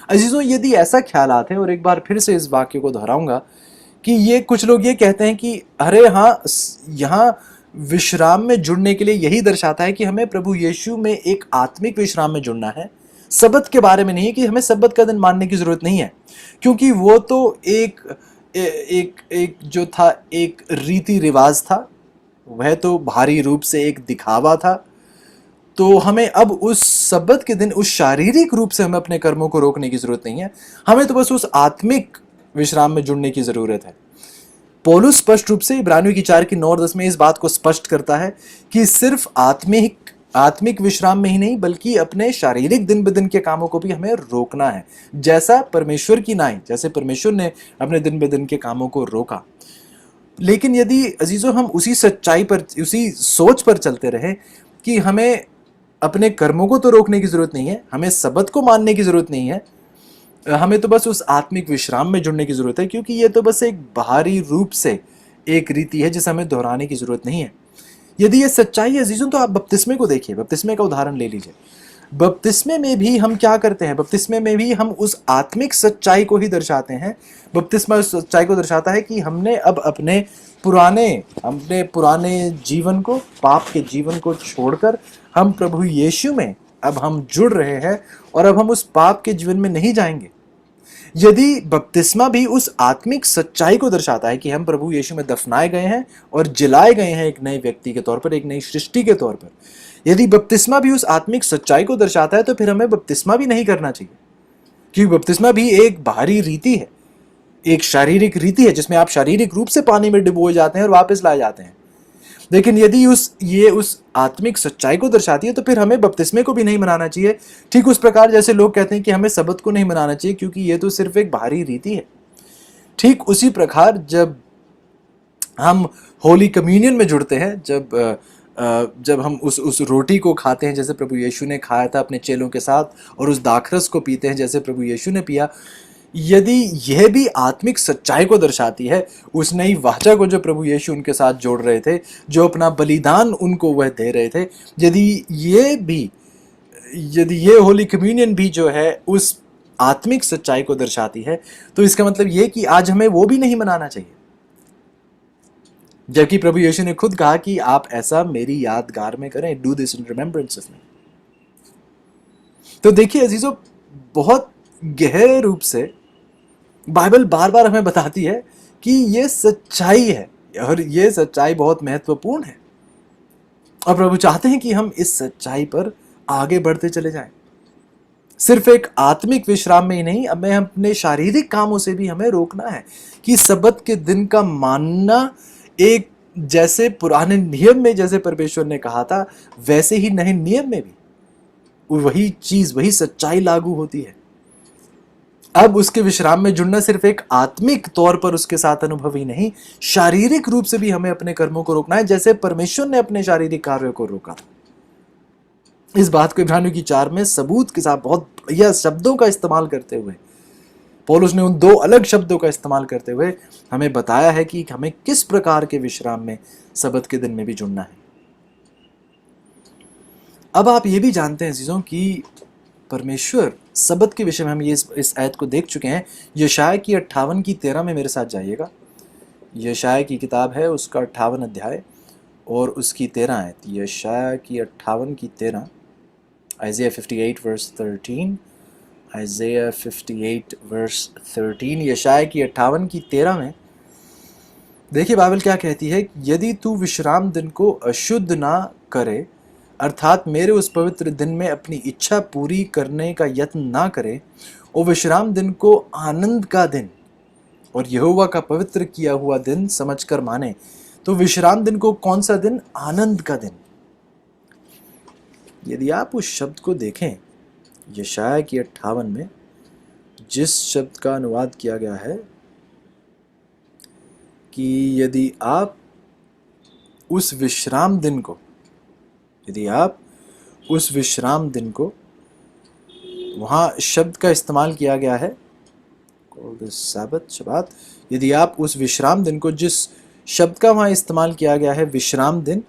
अजीजों, यदि ऐसा ख्याल आते हैं, और एक बार फिर से इस वाक्य को दोहराऊंगा कि ये कुछ लोग ये कहते हैं कि अरे हाँ, यहाँ विश्राम में जुड़ने के लिए यही दर्शाता है कि हमें प्रभु यीशु में एक आत्मिक विश्राम में जुड़ना है, सब्बत के बारे में नहीं कि हमें सब्बत का दिन मानने की जरूरत नहीं है। क्योंकि वो तो एक जो था, एक रीति रिवाज था, वह तो भारी रूप से एक दिखावा था। तो हमें अब उस सब्बत के दिन उस शारीरिक रूप से हमें अपने कर्मों को रोकने की जरूरत नहीं है, हमें तो बस उस आत्मिक विश्राम में जुड़ने की जरूरत है। पौलुस स्पष्ट रूप से इब्रानियों की 4 की 9 और 10 में इस बात को स्पष्ट करता है कि सिर्फ आत्मिक विश्राम में ही नहीं बल्कि अपने शारीरिक दिन ब दिन के कामों को भी हमें रोकना है, जैसा परमेश्वर की नाई, जैसे परमेश्वर ने अपने दिन ब दिन के कामों को रोका। लेकिन यदि अजीजों हम उसी सच्चाई पर, उसी सोच पर चलते रहे कि हमें अपने कर्मों को तो रोकने की जरूरत नहीं है, हमें सबत को मानने की जरूरत नहीं है, हमें तो बस उस आत्मिक विश्राम में जुड़ने की जरूरत है, क्योंकि ये तो बस एक बाहरी रूप से एक रीति है जिसे हमें दोहराने की जरूरत नहीं है। यदि ये सच्चाई है अजीजों, तो आप बपतिस्मे को देखिए, बपतिस्मे का उदाहरण ले लीजिए। बपतिस्मे में भी हम क्या करते हैं? बपतिस्मे में भी हम उस आत्मिक सच्चाई को ही दर्शाते हैं। बपतिस्मा उस सच्चाई को दर्शाता है कि हमने अब अपने पुराने जीवन को, पाप के जीवन को छोड़कर हम प्रभु यीशु में अब हम जुड़ रहे हैं और अब हम उस पाप के जीवन में नहीं जाएंगे। यदि बपतिस्मा भी उस आत्मिक सच्चाई को दर्शाता है कि हम प्रभु यीशु में दफनाए गए हैं और जिलाए गए हैं एक नए व्यक्ति के तौर पर, एक नई सृष्टि के तौर पर, यदि बपतिस्मा भी उस आत्मिक सच्चाई को दर्शाता है तो फिर हमें बपतिस्मा भी नहीं करना चाहिए, क्योंकि बपतिस्मा भी एक बाहरी रीति है, एक शारीरिक रीति है जिसमें आप शारीरिक रूप से पानी में डुबोए जाते हैं और वापस लाए जाते हैं। लेकिन यदि ये उस आत्मिक सच्चाई को दर्शाती है तो फिर हमें बपतिस्मे को भी नहीं मनाना चाहिए। ठीक उस प्रकार जैसे लोग कहते हैं कि हमें सबत को नहीं मनाना चाहिए क्योंकि ये तो सिर्फ एक बाहरी रीति है, ठीक उसी प्रकार जब हम होली कम्युनियन में जुड़ते हैं, जब हम उस रोटी को खाते हैं जैसे प्रभु यीशु ने खाया था अपने चेलों के साथ, और उस दाखरस को पीते हैं जैसे प्रभु यीशु ने पिया, यदि यह भी आत्मिक सच्चाई को दर्शाती है, उस नई वाचा को जो प्रभु यीशु उनके साथ जोड़ रहे थे, जो अपना बलिदान उनको वह दे रहे थे, यदि ये होली कम्युनियन भी जो है उस आत्मिक सच्चाई को दर्शाती है, तो इसका मतलब ये कि आज हमें वो भी नहीं मनाना चाहिए, जबकि प्रभु यीशु ने खुद कहा कि आप ऐसा मेरी यादगार में करें, do this in remembrance of me. तो देखिए अजीजों, बहुत गहरे रूप से बाइबल बार बार हमें बताती है कि ये सच्चाई है और ये सच्चाई बहुत महत्वपूर्ण है, और प्रभु चाहते हैं कि हम इस सच्चाई पर आगे बढ़ते चले जाएं। सिर्फ एक आत्मिक विश्राम में ही नहीं, हमें अपने शारीरिक कामों से भी हमें रोकना है कि सबत के दिन का मानना एक, जैसे पुराने नियम में जैसे परमेश्वर ने कहा था वैसे ही नए नियम में भी वही चीज, वही सच्चाई लागू होती है। अब उसके विश्राम में जुड़ना सिर्फ एक आत्मिक तौर पर उसके साथ अनुभव ही नहीं, शारीरिक रूप से भी हमें अपने कर्मों को रोकना है, जैसे परमेश्वर ने अपने शारीरिक कार्यों को रोका। इस बात को इब्रानियों की 4 में सबूत के साथ बहुत बढ़िया शब्दों का इस्तेमाल करते हुए पौलुस ने, उन 2 अलग शब्दों का इस्तेमाल करते हुए हमें बताया है कि हमें किस प्रकार के विश्राम में सबत के दिन में भी जुड़ना है। अब आप ये भी जानते हैं चीजों कि परमेश्वर सबत के विषय में हम ये इस आयत को देख चुके हैं। यशाया की 58 की 13 में मेरे साथ जाइएगा। यशाया की किताब है, उसका 58 अध्याय और उसकी 13 आयत। यशाया की 58 की 13, आइज़ाया 58 वर्स 13, आइज़ाया 58 वर्स 13, यशाया की 58 की 13 में देखिए बाइबल क्या कहती है। यदि तू विश्राम दिन को अशुद्ध ना करे, अर्थात मेरे उस पवित्र दिन में अपनी इच्छा पूरी करने का यत्न ना करे, और विश्राम दिन को आनंद का दिन और यहोवा का पवित्र किया हुआ दिन समझकर माने। तो विश्राम दिन को कौन सा दिन? आनंद का दिन। यदि आप उस शब्द को देखें यशाया की 58 में, जिस शब्द का अनुवाद किया गया है कि यदि आप उस विश्राम दिन को, वहाँ शब्द का इस्तेमाल किया गया है शबात। यदि आप उस विश्राम दिन को, जिस शब्द का वहाँ इस्तेमाल किया गया है विश्राम दिन,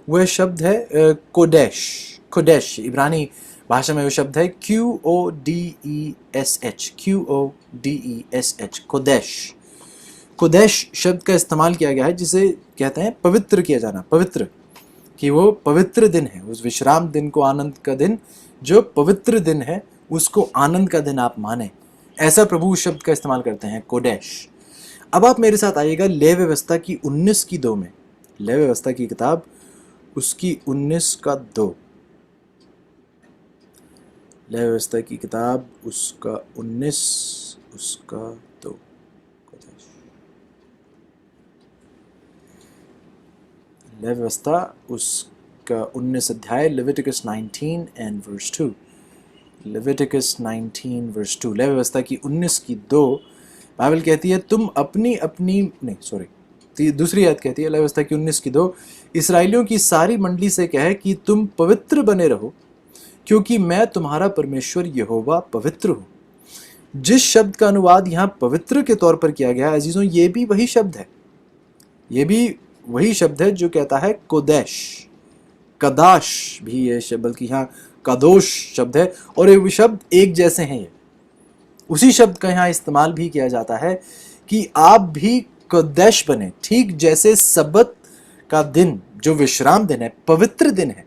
वह शब्द है कोडेश। इब्रानी भाषा में वह शब्द है QODESH, कोदेश शब्द का इस्तेमाल किया गया है, जिसे कहते हैं पवित्र किया जाना, पवित्र, कि वो पवित्र दिन है। उस विश्राम दिन को, आनंद का दिन जो पवित्र दिन है, उसको आनंद का दिन आप माने, ऐसा प्रभु उस शब्द का इस्तेमाल करते हैं, कोडेश। अब आप मेरे साथ आइएगा लेवी व्यवस्था की 19 की 2 में, लेवी व्यवस्था की किताब उसकी 19 का 2। लय व्यवस्था की किताब उसका 19 उसका तो लय व्यवस्था उसका 19 अध्याय Leviticus 19 and verse 2। Leviticus 19 verse 2, लय व्यवस्था की 19 की 2 बाइबल कहती है तुम अपनी अपनी नहीं सॉरी दूसरी आयत कहती है लय व्यवस्था की 19 की 2, इसराइलियों की सारी मंडली से कहे कि तुम पवित्र बने रहो क्योंकि मैं तुम्हारा परमेश्वर यहोवा पवित्र हूँ। जिस शब्द का अनुवाद यहाँ पवित्र के तौर पर किया गया है अजीजों, ये भी वही शब्द है, ये भी वही शब्द है जो कहता है कोदेश, कदाश भी ये शब्द, बल्कि यहाँ कदोश शब्द है, और ये शब्द एक जैसे हैं। ये उसी शब्द का यहाँ इस्तेमाल भी किया जाता है कि आप भी कदेश बने, ठीक जैसे सबत का दिन जो विश्राम दिन है, पवित्र दिन है।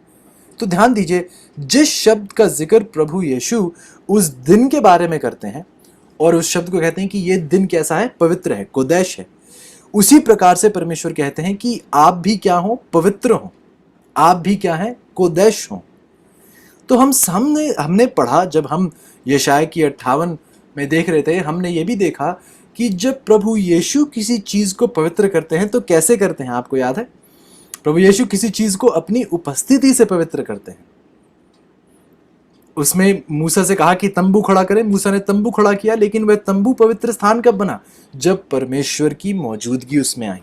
तो ध्यान दीजिए, जिस शब्द का जिक्र प्रभु यीशु उस दिन के बारे में करते हैं और उस शब्द को कहते हैं कि ये दिन कैसा है, पवित्र है, कोदेश है, उसी प्रकार से परमेश्वर कहते हैं कि आप भी क्या हो, पवित्र हो, आप भी क्या है, कोदेश हो। तो हमने पढ़ा, जब हम यशाया की 58 में देख रहे थे, हमने ये भी देखा कि जब प्रभु यीशु किसी चीज को पवित्र करते हैं तो कैसे करते हैं, आपको याद है? प्रभु यीशु किसी चीज को अपनी उपस्थिति से पवित्र करते हैं। उसमें मूसा से कहा कि तंबू खड़ा करें, मूसा ने तंबू खड़ा किया, लेकिन वह तंबू पवित्र स्थान कब बना, जब परमेश्वर की मौजूदगी उसमें आई,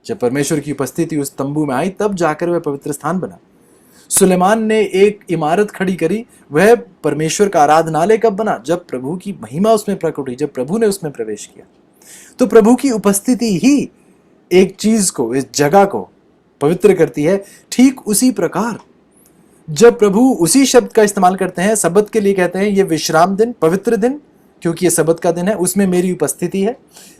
जब परमेश्वर की उपस्थिति उस तंबू में आई, तब जाकर वह पवित्र स्थान बना। सुलेमान ने एक इमारत खड़ी करी, वह परमेश्वर का आराधनालय कब बना, जब प्रभु की महिमा उसमें प्रकट हुई, जब प्रभु ने उसमें प्रवेश किया। तो प्रभु की उपस्थिति ही एक चीज को, इस जगह को पवित्र करती है। ठीक उसी प्रकार जब प्रभु उसी शब्द का इस्तेमाल करते हैं, सबत के लिए कहते हैं ये विश्राम दिन, पवित्र दिन, क्योंकि ये सबत का दिन है, उसमें मेरी उपस्थिति है।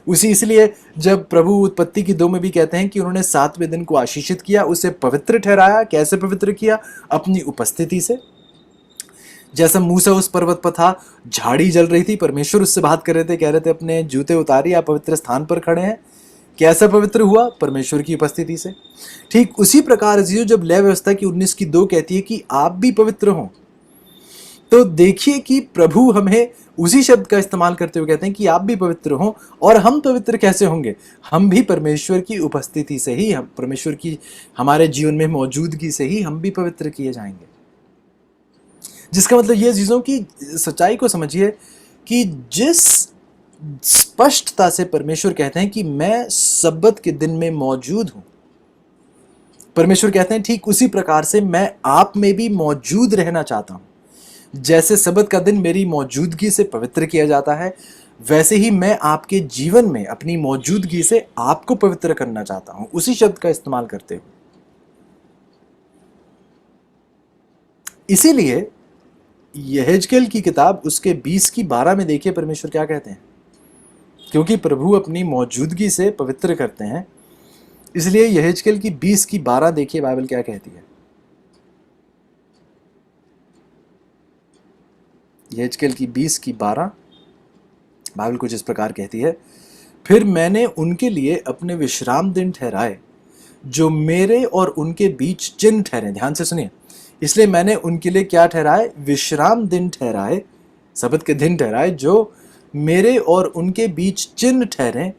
उसी इसलिए जब प्रभु उत्पत्ति की 2 में भी कहते हैं कि उन्होंने 7वें दिन को आशीषित किया, उसे पवित्र ठहराया। कैसे पवित्र किया? अपनी उपस्थिति से। जैसा मूसा उस पर्वत पर था, झाड़ी जल रही थी, परमेश्वर उससे बात कर रहे थे, कह रहे थे अपने जूते उतारिए, आप पवित्र स्थान पर खड़े हैं। कैसा पवित्र हुआ? परमेश्वर की उपस्थिति से। ठीक उसी प्रकार जब लय व्यवस्था की 19 की 2 कहती है कि आप भी पवित्र हो, तो देखिए कि प्रभु हमें उसी शब्द का इस्तेमाल करते हुए कहते हैं कि आप भी पवित्र हो। और हम पवित्र कैसे होंगे? हम भी परमेश्वर की उपस्थिति से ही, हम परमेश्वर की हमारे जीवन में मौजूदगी से ही हम भी पवित्र किए जाएंगे। जिसका मतलब ये चीजों की सच्चाई को समझिए कि जिस स्पष्टता से परमेश्वर कहते हैं कि मैं सब्बत के दिन में मौजूद हूं, परमेश्वर कहते हैं ठीक उसी प्रकार से मैं आप में भी मौजूद रहना चाहता हूं। जैसे सब्बत का दिन मेरी मौजूदगी से पवित्र किया जाता है, वैसे ही मैं आपके जीवन में अपनी मौजूदगी से आपको पवित्र करना चाहता हूं, उसी शब्द का इस्तेमाल करते हुए। इसीलिए यहेजकेल की किताब उसके 20 की 12 में देखिए परमेश्वर क्या कहते हैं। क्योंकि प्रभु अपनी मौजूदगी से पवित्र करते हैं, इसलिए यहेजकेल की 20 की 12 देखिए बाइबल क्या कहती है। यहेजकेल की 20 की 12 बाइबल कुछ इस प्रकार कहती है, फिर मैंने उनके लिए अपने विश्राम दिन ठहराए जो मेरे और उनके बीच चिन्ह ठहरे। ध्यान से सुनिए, इसलिए मैंने उनके लिए क्या ठहराए? विश्राम दिन ठहराए, सब्त के दिन ठहराए जो मेरे और उनके बीच चिन्ह ठहरे,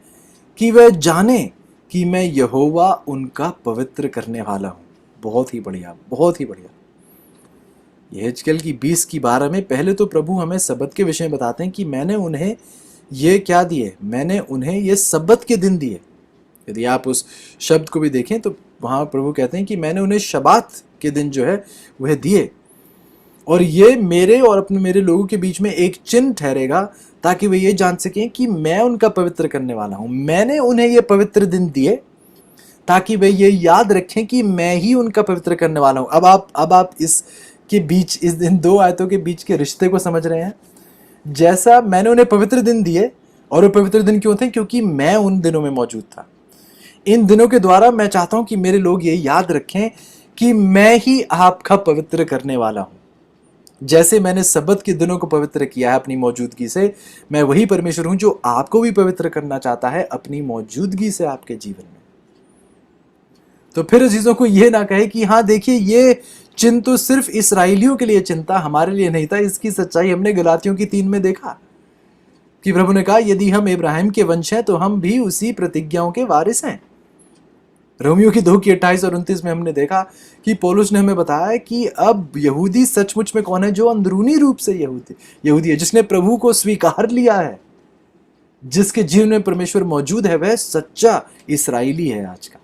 कि वह जाने कि मैं यहोवा उनका पवित्र करने वाला हूं। बहुत ही बढ़िया, बहुत ही बढ़िया। यहेजकेल की 20 की 12 में पहले तो प्रभु हमें सब्त के विषय में बताते हैं कि मैंने उन्हें ये क्या दिए, मैंने उन्हें ये सब्त के दिन दिए। यदि आप उस शब्द को भी देखें तो वहां प्रभु कहते हैं कि मैंने उन्हें शबात के दिन जो है वह दिए, और ये मेरे और मेरे लोगों के बीच में एक चिन्ह ठहरेगा, ताकि वे ये जान सकें कि मैं उनका पवित्र करने वाला हूं। मैंने उन्हें ये पवित्र दिन दिए ताकि वे ये याद रखें कि मैं ही उनका पवित्र करने वाला हूं। अब आप इसके बीच, इस इन 2 आयतों के बीच के रिश्ते को समझ रहे हैं। जैसा मैंने उन्हें पवित्र दिन दिए, और वो पवित्र दिन क्यों थे? क्योंकि मैं उन दिनों में मौजूद था। इन दिनों के द्वारा मैं चाहता हूं कि मेरे लोग ये याद रखें कि मैं ही आपका पवित्र करने वाला हूं। जैसे मैंने सब्त के दिनों को पवित्र किया है अपनी मौजूदगी से, मैं वही परमेश्वर हूं जो आपको भी पवित्र करना चाहता है अपनी मौजूदगी से आपके जीवन में। तो फिर चीज़ों को ये ना कहे कि हाँ देखिए ये चिन्ह तो सिर्फ इसराइलियों के लिए चिन्ह था, हमारे लिए नहीं था। इसकी सच्चाई हमने गलातियों की 3 में देखा कि प्रभु ने कहा यदि हम इब्राहिम के वंश हैं तो हम भी उसी प्रतिज्ञाओं के वारिस हैं। रोमियो की 2 की 28 और 29 में हमने देखा कि पौलुस ने हमें बताया कि अब यहूदी सचमुच में कौन है, जो अंदरूनी रूप से यहूदी है, जिसने प्रभु को स्वीकार लिया है, जिसके जीवन में परमेश्वर मौजूद है, वह सच्चा इसराइली है आज का।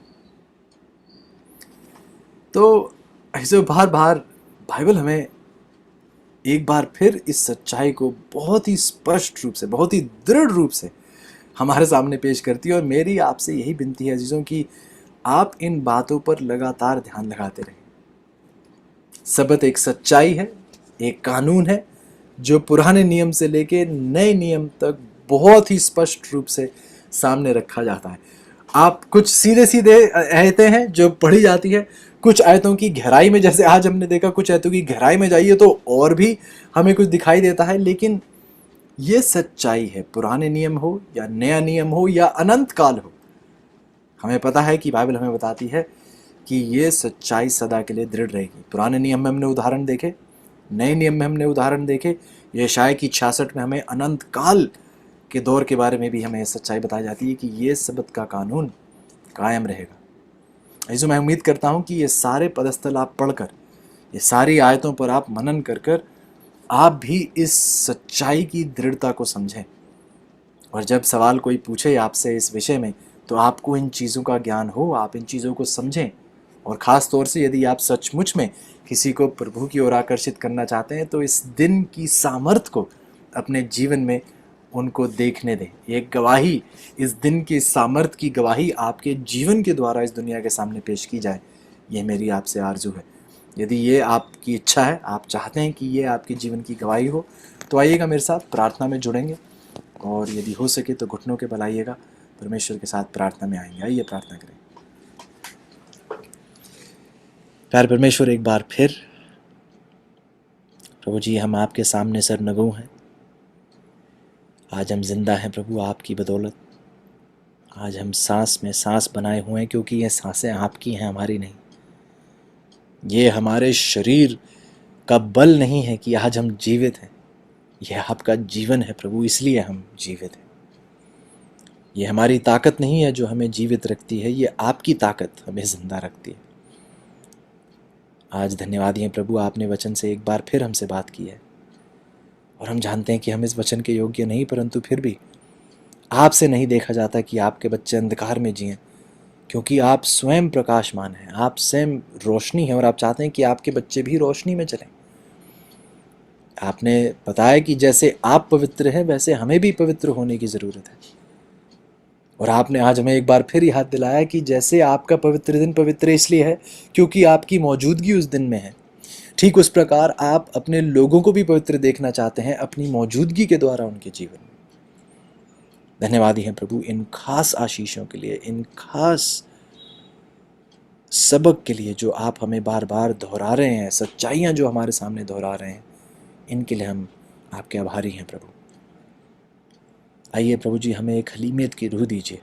तो ऐसे बार बार बाइबल हमें एक बार फिर इस सच्चाई को बहुत ही स्पष्ट रूप से, बहुत ही दृढ़ रूप से हमारे सामने पेश करती है। और मेरी आपसे यही विनती है अजीजों कि आप इन बातों पर लगातार ध्यान लगाते रहें। सबत एक सच्चाई है, एक कानून है जो पुराने नियम से लेके नए नियम तक बहुत ही स्पष्ट रूप से सामने रखा जाता है। आप कुछ सीधे सीधे आयतें हैं जो पढ़ी जाती है, कुछ आयतों की गहराई में, जैसे आज हमने देखा, कुछ आयतों की गहराई में जाइए तो और भी हमें कुछ दिखाई देता है। लेकिन ये सच्चाई है, पुराने नियम हो या नया नियम हो या अनंत काल हो, हमें पता है कि बाइबल हमें बताती है कि ये सच्चाई सदा के लिए दृढ़ रहेगी। पुराने नियम में हमने उदाहरण देखे, नए नियम में हमने उदाहरण देखे, यशायाह की 66 में हमें अनंत काल के दौर के बारे में भी हमें सच्चाई बताई जाती है कि ये सबत का कानून कायम रहेगा। ऐसे मैं उम्मीद करता हूँ कि ये सारे पदस्थल आप पढ़कर, ये सारी आयतों पर आप मनन कर कर आप भी इस सच्चाई की दृढ़ता को समझें। और जब सवाल कोई पूछे आपसे इस विषय में तो आपको इन चीज़ों का ज्ञान हो, आप इन चीज़ों को समझें। और ख़ास तौर से यदि आप सचमुच में किसी को प्रभु की ओर आकर्षित करना चाहते हैं तो इस दिन की सामर्थ को अपने जीवन में उनको देखने दें। एक गवाही, इस दिन की सामर्थ की गवाही आपके जीवन के द्वारा इस दुनिया के सामने पेश की जाए, ये मेरी आपसे आरजू है। यदि ये आपकी इच्छा है, आप चाहते हैं कि ये आपके जीवन की गवाही हो, तो आइएगा मेरे साथ प्रार्थना में जुड़ेंगे। और यदि हो सके तो घुटनों के बल आइएगा, परमेश्वर के साथ प्रार्थना में आएंगे। आइए प्रार्थना करें। प्यारे परमेश्वर, एक बार फिर प्रभु जी हम आपके सामने सरनगू हैं। आज हम जिंदा हैं प्रभु आपकी बदौलत। आज हम सांस में सांस बनाए हुए हैं, क्योंकि ये सांसें आपकी हैं, हमारी नहीं। ये हमारे शरीर का बल नहीं है कि आज हम जीवित हैं, यह आपका जीवन है प्रभु, इसलिए हम जीवित हैं। ये हमारी ताकत नहीं है जो हमें जीवित रखती है, ये आपकी ताकत हमें जिंदा रखती है। आज धन्यवाद है प्रभु, आपने वचन से एक बार फिर हमसे बात की है और हम जानते हैं कि हम इस वचन के योग्य नहीं, परंतु फिर भी आपसे नहीं देखा जाता कि आपके बच्चे अंधकार में जिएं, क्योंकि आप स्वयं प्रकाशमान हैं, आप स्वयं रोशनी हैं और आप चाहते हैं कि आपके बच्चे भी रोशनी में चलें। आपने बताया कि जैसे आप पवित्र हैं वैसे हमें भी पवित्र होने की ज़रूरत है। और आपने आज हमें एक बार फिर याद दिलाया कि जैसे आपका पवित्र दिन पवित्र इसलिए है क्योंकि आपकी मौजूदगी उस दिन में है, ठीक उस प्रकार आप अपने लोगों को भी पवित्र देखना चाहते हैं अपनी मौजूदगी के द्वारा उनके जीवन में। धन्यवादी हैं प्रभु इन खास आशीषों के लिए, इन खास सबक के लिए जो आप हमें बार बार दोहरा रहे हैं, सच्चाइयाँ जो हमारे सामने दोहरा रहे हैं, इनके लिए हम आपके आभारी हैं प्रभु। आइए प्रभु जी, हमें एक हलीमियत की रूह दीजिए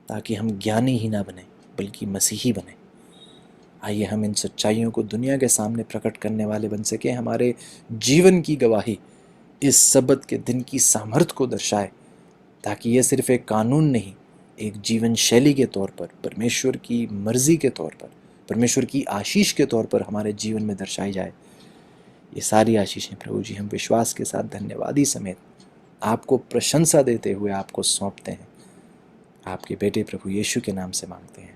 ताकि हम ज्ञानी ही ना बने बल्कि मसीही बने। आइए हम इन सच्चाइयों को दुनिया के सामने प्रकट करने वाले बन सके, हमारे जीवन की गवाही इस सबत के दिन की सामर्थ्य को दर्शाए, ताकि ये सिर्फ एक कानून नहीं, एक जीवन शैली के तौर पर, परमेश्वर की मर्जी के तौर पर, परमेश्वर की आशीष के तौर पर हमारे जीवन में दर्शाई जाए। ये सारी आशीषें प्रभु जी हम विश्वास के साथ धन्यवादी समेत आपको प्रशंसा देते हुए आपको सौंपते हैं। आपके बेटे प्रभु यीशु के नाम से मांगते हैं।